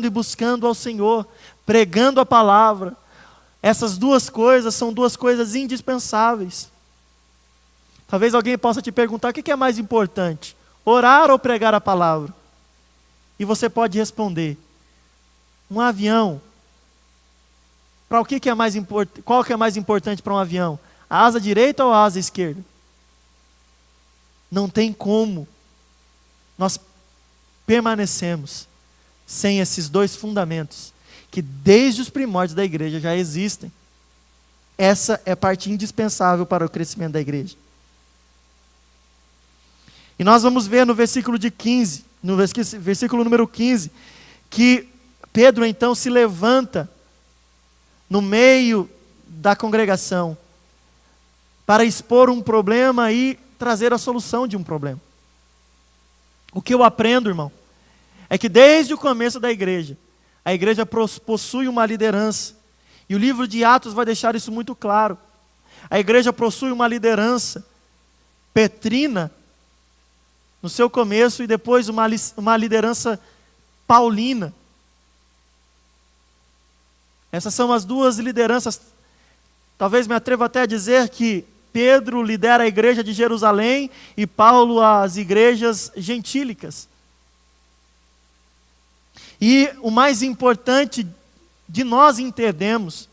e buscando ao Senhor, pregando a palavra. Essas duas coisas são duas coisas indispensáveis. Talvez alguém possa te perguntar: o que é mais importante? Orar ou pregar a palavra? E você pode responder: um avião, qual que é mais importante para um avião? A asa direita ou a asa esquerda? Não tem como nós permanecemos sem esses dois fundamentos, que desde os primórdios da igreja já existem. Essa é a parte indispensável para o crescimento da igreja. E nós vamos ver no versículo de 15, no versículo número 15, que Pedro então se levanta no meio da congregação para expor um problema e trazer a solução de um problema. O que eu aprendo, irmão, é que desde o começo da igreja, a igreja possui uma liderança. E o livro de Atos vai deixar isso muito claro. A igreja possui uma liderança petrina no seu começo e depois uma liderança paulina. Essas são as duas lideranças. Talvez me atreva até a dizer que Pedro lidera a igreja de Jerusalém e Paulo as igrejas gentílicas. E o mais importante de nós entendermos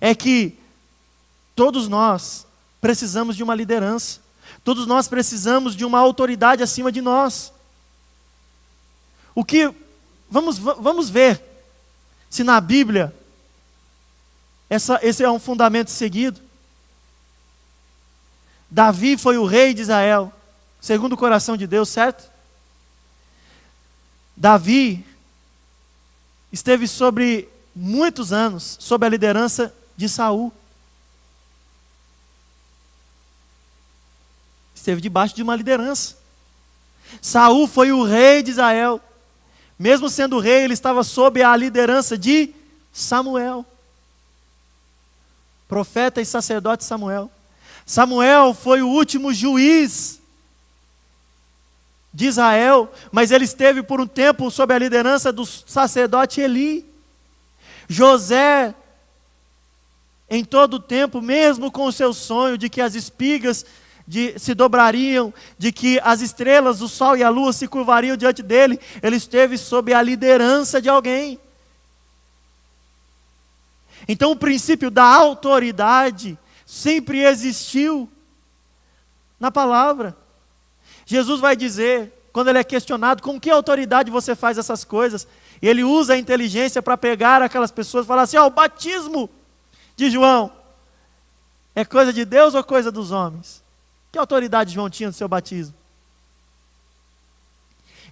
é que todos nós precisamos de uma liderança. Todos nós precisamos de uma autoridade acima de nós. Vamos ver se na Bíblia esse é um fundamento seguido. Davi foi o rei de Israel, segundo o coração de Deus, certo? Davi esteve sobre muitos anos sob a liderança de Saul. Esteve debaixo de uma liderança. Saul foi o rei de Israel. Mesmo sendo rei, ele estava sob a liderança de Samuel. Profeta e sacerdote Samuel. Samuel foi o último juiz de Israel, mas ele esteve por um tempo sob a liderança do sacerdote Eli. José, em todo o tempo, mesmo com o seu sonho de que as espigas se dobrariam, de que as estrelas, o sol e a lua se curvariam diante dele, ele esteve sob a liderança de alguém. Então o princípio da autoridade sempre existiu na palavra. Jesus vai dizer, quando ele é questionado, com que autoridade você faz essas coisas? E ele usa a inteligência para pegar aquelas pessoas e falar assim, o batismo de João é coisa de Deus ou coisa dos homens? Que autoridade João tinha no seu batismo?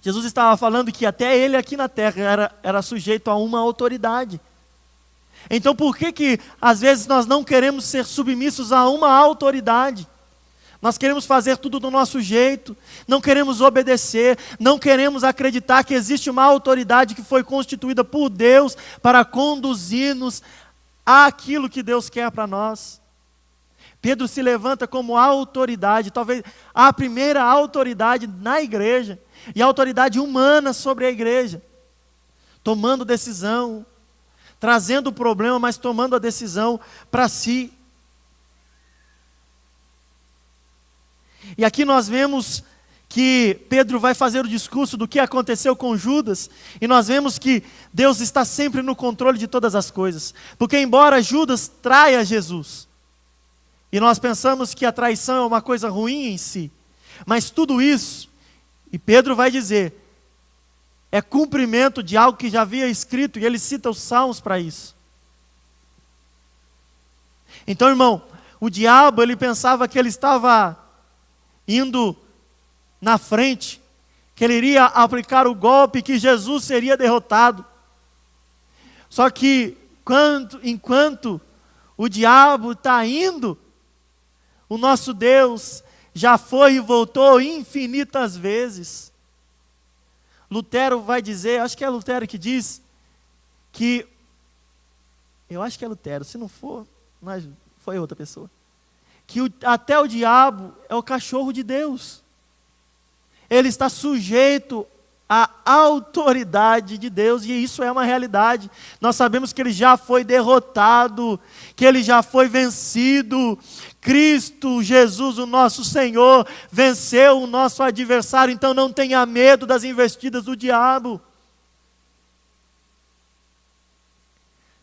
Jesus estava falando que até ele aqui na terra era sujeito a uma autoridade. Então por que às vezes nós não queremos ser submissos a uma autoridade? Nós queremos fazer tudo do nosso jeito, não queremos obedecer, não queremos acreditar que existe uma autoridade que foi constituída por Deus para conduzir-nos àquilo que Deus quer para nós. Pedro se levanta como autoridade, talvez a primeira autoridade na igreja, e a autoridade humana sobre a igreja, tomando decisão, trazendo o problema, mas tomando a decisão para si. E aqui nós vemos que Pedro vai fazer o discurso do que aconteceu com Judas, e nós vemos que Deus está sempre no controle de todas as coisas, porque embora Judas traia Jesus, e nós pensamos que a traição é uma coisa ruim em si, mas tudo isso, e Pedro vai dizer, é cumprimento de algo que já havia escrito, e ele cita os Salmos para isso. Então, irmão, o diabo, ele pensava que ele estava indo na frente, que ele iria aplicar o golpe, que Jesus seria derrotado. Só que, enquanto o diabo está indo, o nosso Deus já foi e voltou infinitas vezes. Lutero vai dizer, acho que é Lutero que diz, que, eu acho que é Lutero, se não for, mas foi outra pessoa, que até o diabo é o cachorro de Deus. Ele está sujeito à autoridade de Deus, e isso é uma realidade. Nós sabemos que ele já foi derrotado, que ele já foi vencido. Cristo Jesus, o nosso Senhor, venceu o nosso adversário, então não tenha medo das investidas do diabo.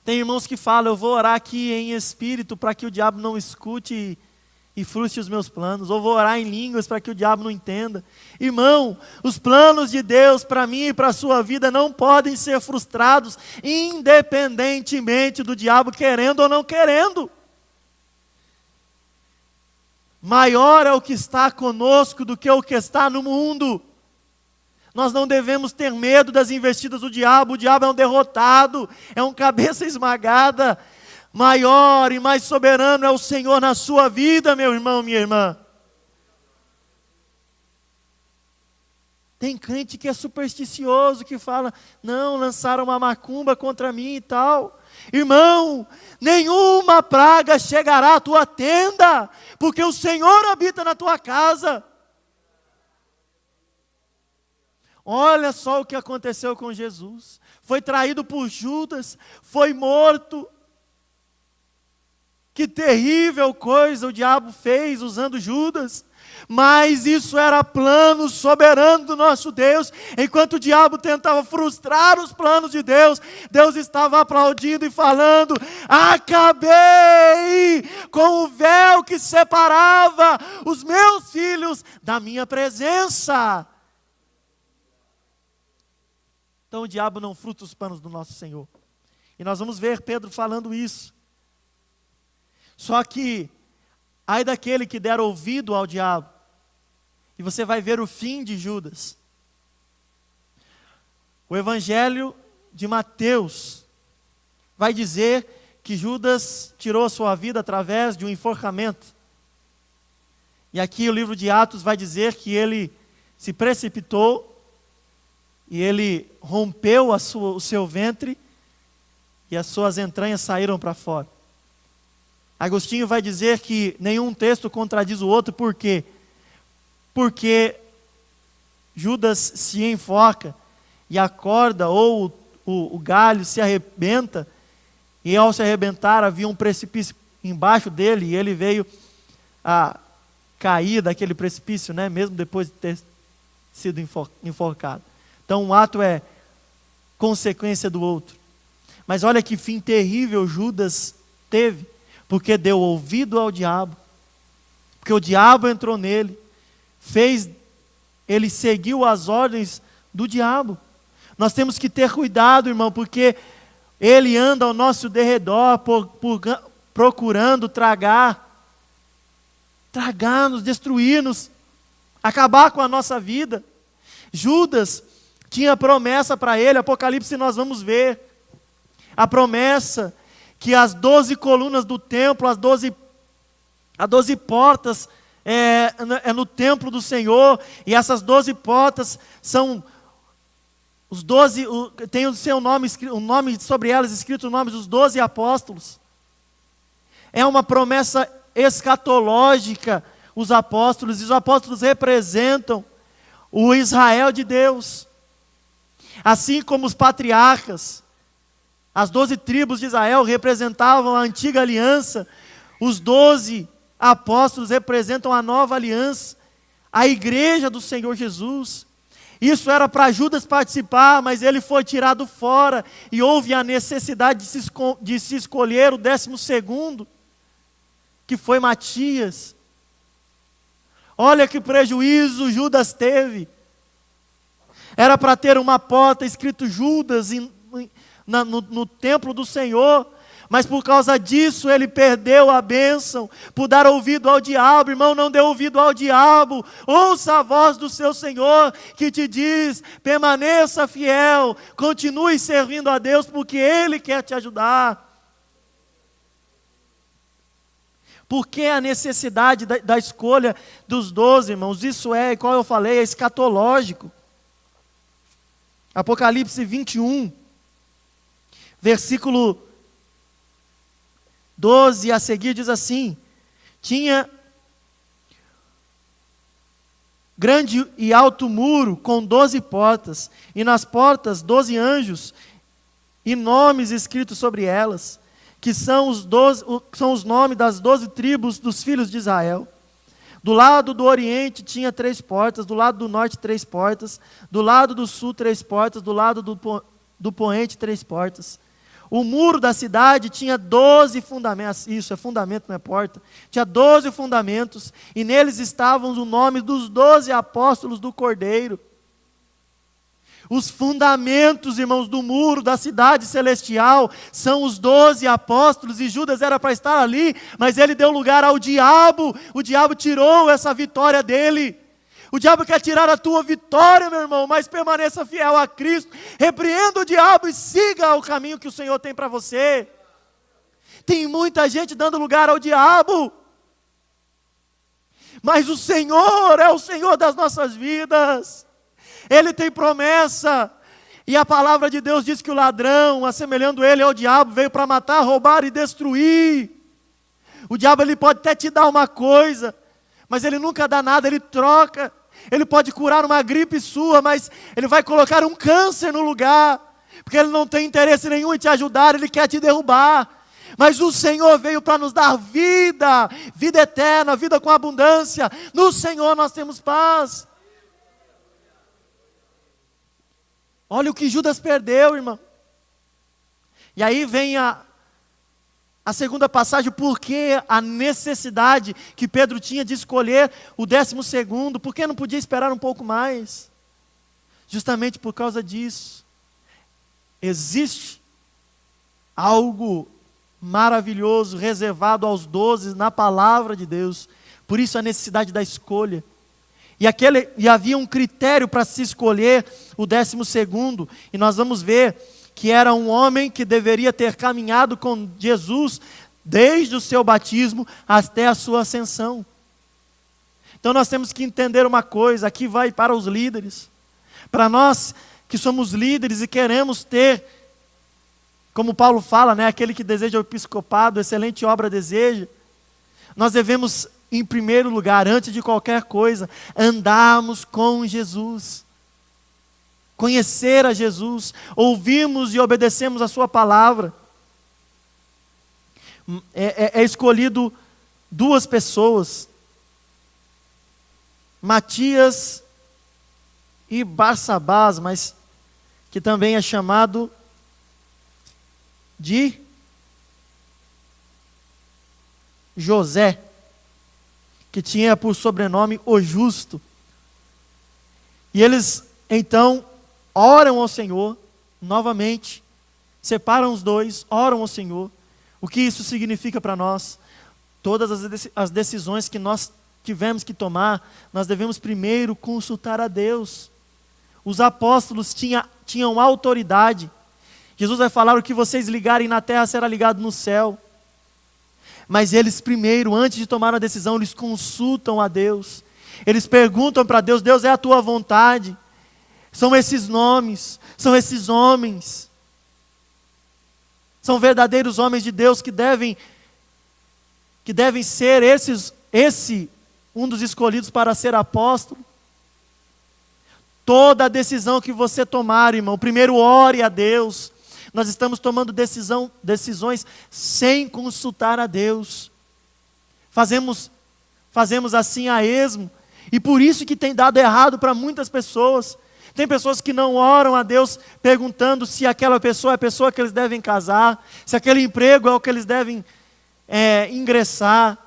Tem irmãos que falam, eu vou orar aqui em espírito para que o diabo não escute e frustre os meus planos, ou vou orar em línguas para que o diabo não entenda. Irmão, os planos de Deus para mim e para a sua vida não podem ser frustrados, independentemente do diabo querendo ou não querendo. Maior é o que está conosco do que o que está no mundo. Nós não devemos ter medo das investidas do diabo. O diabo é um derrotado, é um cabeça esmagada. Maior e mais soberano é o Senhor na sua vida, meu irmão, minha irmã. Tem crente que é supersticioso, que fala, não, lançaram uma macumba contra mim e tal. Irmão, nenhuma praga chegará à tua tenda, porque o Senhor habita na tua casa. Olha só o que aconteceu com Jesus. Foi traído por Judas, foi morto. Que terrível coisa o diabo fez usando Judas. Mas isso era plano soberano do nosso Deus. Enquanto o diabo tentava frustrar os planos de Deus, Deus estava aplaudindo e falando: acabei com o véu que separava os meus filhos da minha presença. Então o diabo não frustra os planos do nosso Senhor. E nós vamos ver Pedro falando isso. Só que, ai daquele que der ouvido ao diabo. E você vai ver o fim de Judas. O Evangelho de Mateus vai dizer que Judas tirou sua vida através de um enforcamento. E aqui o livro de Atos vai dizer que ele se precipitou e ele rompeu o seu ventre e as suas entranhas saíram para fora. Agostinho vai dizer que nenhum texto contradiz o outro, por quê? Porque Judas se enforca e a corda ou o galho se arrebenta, e ao se arrebentar havia um precipício embaixo dele, e ele veio a cair daquele precipício, né? Mesmo depois de ter sido enforcado. Então um ato é consequência do outro. Mas olha que fim terrível Judas teve, porque deu ouvido ao diabo, porque o diabo entrou nele, ele seguiu as ordens do diabo. Nós temos que ter cuidado, irmão, porque ele anda ao nosso derredor, procurando tragar-nos, destruir-nos, acabar com a nossa vida. Judas tinha promessa para ele, Apocalipse nós vamos ver, a promessa que as 12 colunas do templo, as 12 portas, é no templo do Senhor, e essas 12 portas são os 12, tem o seu nome, o nome sobre elas escrito o nome dos 12 apóstolos. É uma promessa escatológica, os apóstolos, e os apóstolos representam o Israel de Deus. Assim como os patriarcas, as 12 tribos de Israel representavam a antiga aliança, os 12 apóstolos representam a nova aliança, a igreja do Senhor Jesus. Isso era para Judas participar, mas ele foi tirado fora, e houve a necessidade de se escolher o 12º, que foi Matias. Olha que prejuízo Judas teve. Era para ter uma porta escrito Judas no templo do Senhor, mas por causa disso ele perdeu a bênção, por dar ouvido ao diabo. Irmão, não dê ouvido ao diabo, ouça a voz do seu Senhor, que te diz, permaneça fiel, continue servindo a Deus, porque Ele quer te ajudar. Por que a necessidade da escolha dos 12, irmãos? Isso é, como eu falei, é escatológico. Apocalipse 21, versículo 12 a seguir diz assim: tinha grande e alto muro com 12 portas, e nas portas 12 anjos, e nomes escritos sobre elas, que são os nomes das 12 tribos dos filhos de Israel. Do lado do oriente tinha 3 portas, do lado do norte 3 portas, do lado do sul 3 portas, do lado do poente 3 portas. O muro da cidade tinha 12 fundamentos, isso é fundamento, não é porta, tinha 12 fundamentos, e neles estavam o nome dos 12 apóstolos do Cordeiro. Os fundamentos, irmãos, do muro da cidade celestial são os 12 apóstolos, e Judas era para estar ali, mas ele deu lugar ao diabo. O diabo tirou essa vitória dele. O diabo quer tirar a tua vitória, meu irmão, mas permaneça fiel a Cristo. Repreenda o diabo e siga o caminho que o Senhor tem para você. Tem muita gente dando lugar ao diabo, mas o Senhor é o Senhor das nossas vidas. Ele tem promessa, e a palavra de Deus diz que o ladrão, assemelhando ele ao diabo, veio para matar, roubar e destruir. O diabo, ele pode até te dar uma coisa, mas ele nunca dá nada, ele troca. Ele pode curar uma gripe sua, mas ele vai colocar um câncer no lugar, porque ele não tem interesse nenhum em te ajudar, ele quer te derrubar. Mas o Senhor veio para nos dar vida, vida eterna, vida com abundância. No Senhor nós temos paz. Olha o que Judas perdeu, irmão. E aí vem a segunda passagem, porque a necessidade que Pedro tinha de escolher o 12º, porque não podia esperar um pouco mais? Justamente por causa disso. Existe algo maravilhoso reservado aos 12 na palavra de Deus. Por isso a necessidade da escolha. E havia um critério para se escolher o 12º, e nós vamos ver que era um homem que deveria ter caminhado com Jesus desde o seu batismo até a sua ascensão. Então nós temos que entender uma coisa, aqui vai para os líderes. Para nós que somos líderes e queremos ter, como Paulo fala, né, aquele que deseja o episcopado, excelente obra deseja, nós devemos, em primeiro lugar, antes de qualquer coisa, andarmos com Jesus. Conhecer a Jesus, ouvirmos e obedecemos a sua palavra. É escolhido 2 pessoas, Matias e Barsabás, mas que também é chamado de José, que tinha por sobrenome o Justo. E eles então oram ao Senhor novamente, separam os 2, oram ao Senhor. O que isso significa para nós? Todas as decisões que nós tivemos que tomar, nós devemos primeiro consultar a Deus. Os apóstolos tinham autoridade. Jesus vai falar: o que vocês ligarem na terra será ligado no céu. Mas eles primeiro, antes de tomar a decisão, eles consultam a Deus. Eles perguntam para Deus: Deus, é a tua vontade? São esses nomes, são esses homens. São verdadeiros homens de Deus que devem ser um dos escolhidos para ser apóstolo. Toda a decisão que você tomar, irmão, primeiro ore a Deus. Nós estamos tomando decisões sem consultar a Deus. Fazemos assim a esmo, e por isso que tem dado errado para muitas pessoas. Tem pessoas que não oram a Deus perguntando se aquela pessoa é a pessoa que eles devem casar, se aquele emprego é o que eles devem ingressar,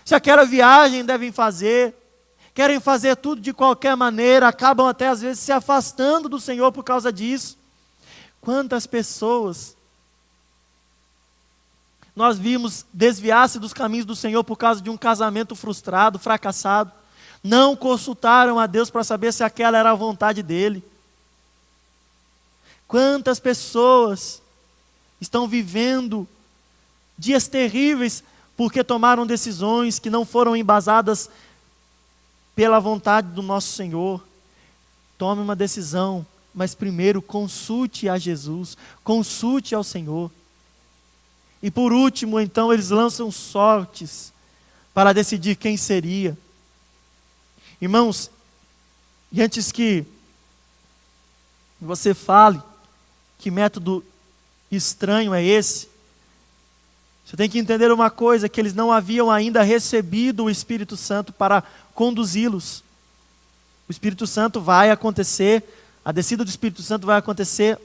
se aquela viagem devem fazer. Querem fazer tudo de qualquer maneira, acabam até às vezes se afastando do Senhor por causa disso. Quantas pessoas nós vimos desviar-se dos caminhos do Senhor por causa de um casamento frustrado, fracassado. Não consultaram a Deus para saber se aquela era a vontade dEle. Quantas pessoas estão vivendo dias terríveis porque tomaram decisões que não foram embasadas pela vontade do nosso Senhor. Tome uma decisão, mas primeiro consulte a Jesus, consulte ao Senhor. E por último, então, eles lançam sortes para decidir quem seria. Irmãos, e antes que você fale que método estranho é esse, você tem que entender uma coisa, que eles não haviam ainda recebido o Espírito Santo para conduzi-los. O Espírito Santo vai acontecer, a descida do Espírito Santo vai acontecer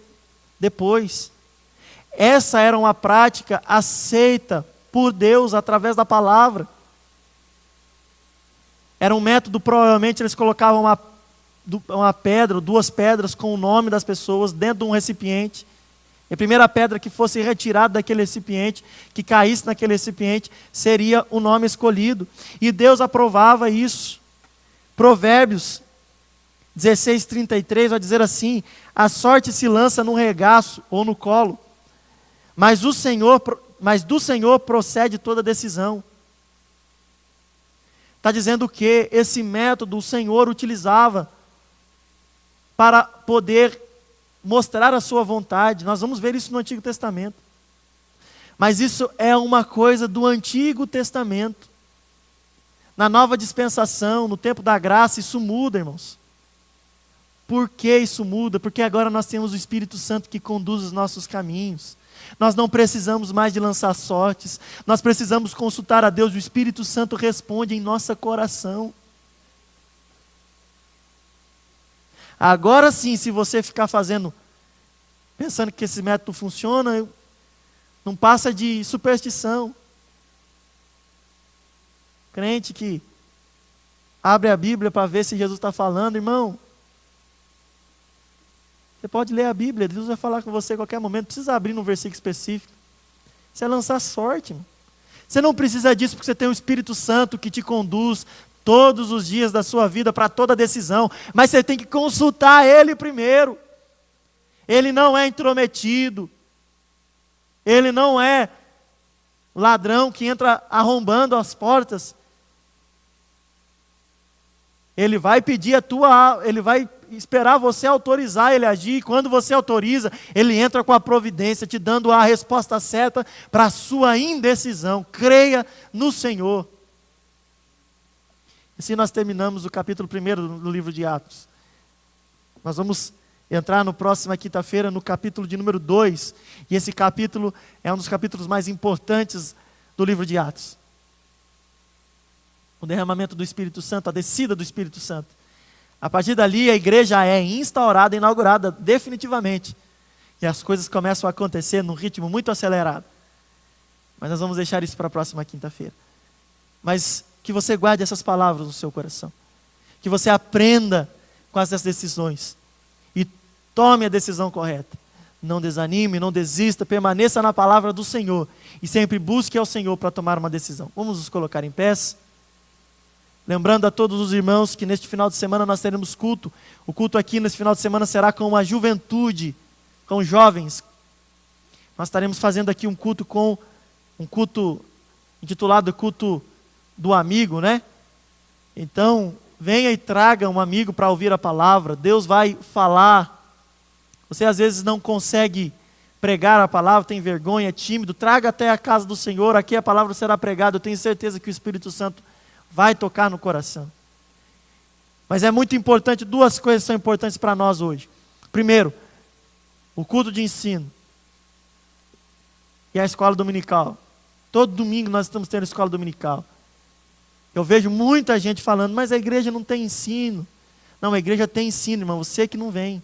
depois. Essa era uma prática aceita por Deus através da palavra. Era um método, provavelmente eles colocavam uma pedra, 2 pedras com o nome das pessoas dentro de um recipiente. E a primeira pedra que fosse retirada daquele recipiente, que caísse naquele recipiente, seria o nome escolhido. E Deus aprovava isso. Provérbios 16:33 vai dizer assim: a sorte se lança no regaço ou no colo, mas do Senhor procede toda decisão. Está dizendo que esse método o Senhor utilizava para poder mostrar a sua vontade. Nós vamos ver isso no Antigo Testamento. Mas isso é uma coisa do Antigo Testamento. Na nova dispensação, no tempo da graça, isso muda, irmãos. Por que isso muda? Porque agora nós temos o Espírito Santo que conduz os nossos caminhos. Nós não precisamos mais de lançar sortes. Nós precisamos consultar a Deus. O Espírito Santo responde em nosso coração. Agora sim, se você ficar pensando que esse método funciona, não passa de superstição. Crente que abre a Bíblia para ver se Jesus está falando, irmão. Você pode ler a Bíblia, Deus vai falar com você a qualquer momento, não precisa abrir num versículo específico. Isso é lançar sorte, irmão. Você não precisa disso porque você tem o Espírito Santo que te conduz todos os dias da sua vida para toda decisão, mas você tem que consultar Ele primeiro. Ele não é intrometido, Ele não é ladrão que entra arrombando as portas. Ele vai pedir Ele vai esperar você autorizar Ele a agir, e quando você autoriza, Ele entra com a providência, te dando a resposta certa para a sua indecisão. Creia no Senhor. Assim nós terminamos o capítulo 1 do livro de Atos. Nós vamos entrar no próxima quinta-feira no capítulo de número 2, e esse capítulo é um dos capítulos mais importantes do livro de Atos. O derramamento do Espírito Santo, a descida do Espírito Santo. A partir dali a igreja é instaurada, inaugurada definitivamente. E as coisas começam a acontecer num ritmo muito acelerado. Mas nós vamos deixar isso para a próxima quinta-feira. Mas que você guarde essas palavras no seu coração. Que você aprenda com essas decisões. E tome a decisão correta. Não desanime, não desista, permaneça na palavra do Senhor. E sempre busque ao Senhor para tomar uma decisão. Vamos nos colocar em pés. Lembrando a todos os irmãos que neste final de semana nós teremos culto. O culto aqui nesse final de semana será com a juventude, com jovens. Nós estaremos fazendo aqui um culto intitulado culto do amigo, né? Então, venha e traga um amigo para ouvir a palavra. Deus vai falar. Você às vezes não consegue pregar a palavra, tem vergonha, é tímido. Traga até a casa do Senhor, aqui a palavra será pregada. Eu tenho certeza que o Espírito Santo vai tocar no coração. Mas é muito importante, 2 coisas são importantes para nós hoje. Primeiro, o culto de ensino e a escola dominical. Todo domingo nós estamos tendo escola dominical. Eu vejo muita gente falando, mas a igreja não tem ensino. Não, a igreja tem ensino, irmão, você que não vem.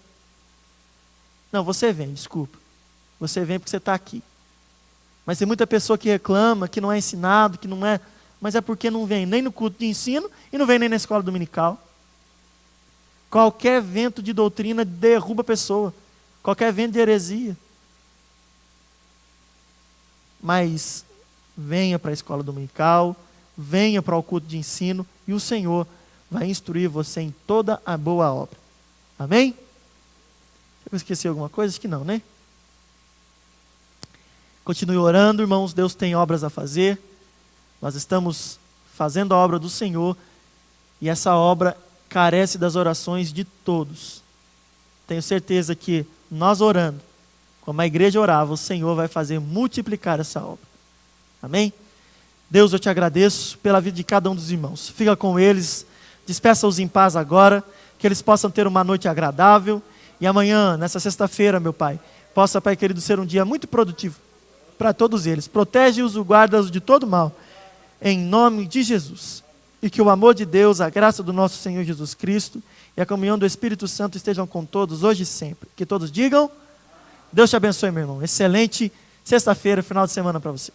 Não, você vem, desculpa. Você vem porque você está aqui. Mas tem muita pessoa que reclama, que não é ensinado, que não é... Mas é porque não vem nem no culto de ensino e não vem nem na escola dominical. Qualquer vento de doutrina derruba a pessoa. Qualquer vento de heresia. Mas venha para a escola dominical, venha para o culto de ensino e o Senhor vai instruir você em toda a boa obra. Amém? Eu esqueci alguma coisa? Acho que não, né? Continue orando, irmãos. Deus tem obras a fazer. Nós estamos fazendo a obra do Senhor e essa obra carece das orações de todos. Tenho certeza que nós orando, como a igreja orava, o Senhor vai fazer multiplicar essa obra. Amém? Deus, eu te agradeço pela vida de cada um dos irmãos. Fica com eles, despeça-os em paz agora, que eles possam ter uma noite agradável e amanhã, nessa sexta-feira, meu Pai, possa, Pai querido, ser um dia muito produtivo para todos eles. Protege-os e guarda-os de todo mal. Em nome de Jesus. E que o amor de Deus, a graça do nosso Senhor Jesus Cristo e a comunhão do Espírito Santo estejam com todos, hoje e sempre. Que todos digam, Deus te abençoe, meu irmão. Excelente sexta-feira, final de semana para você.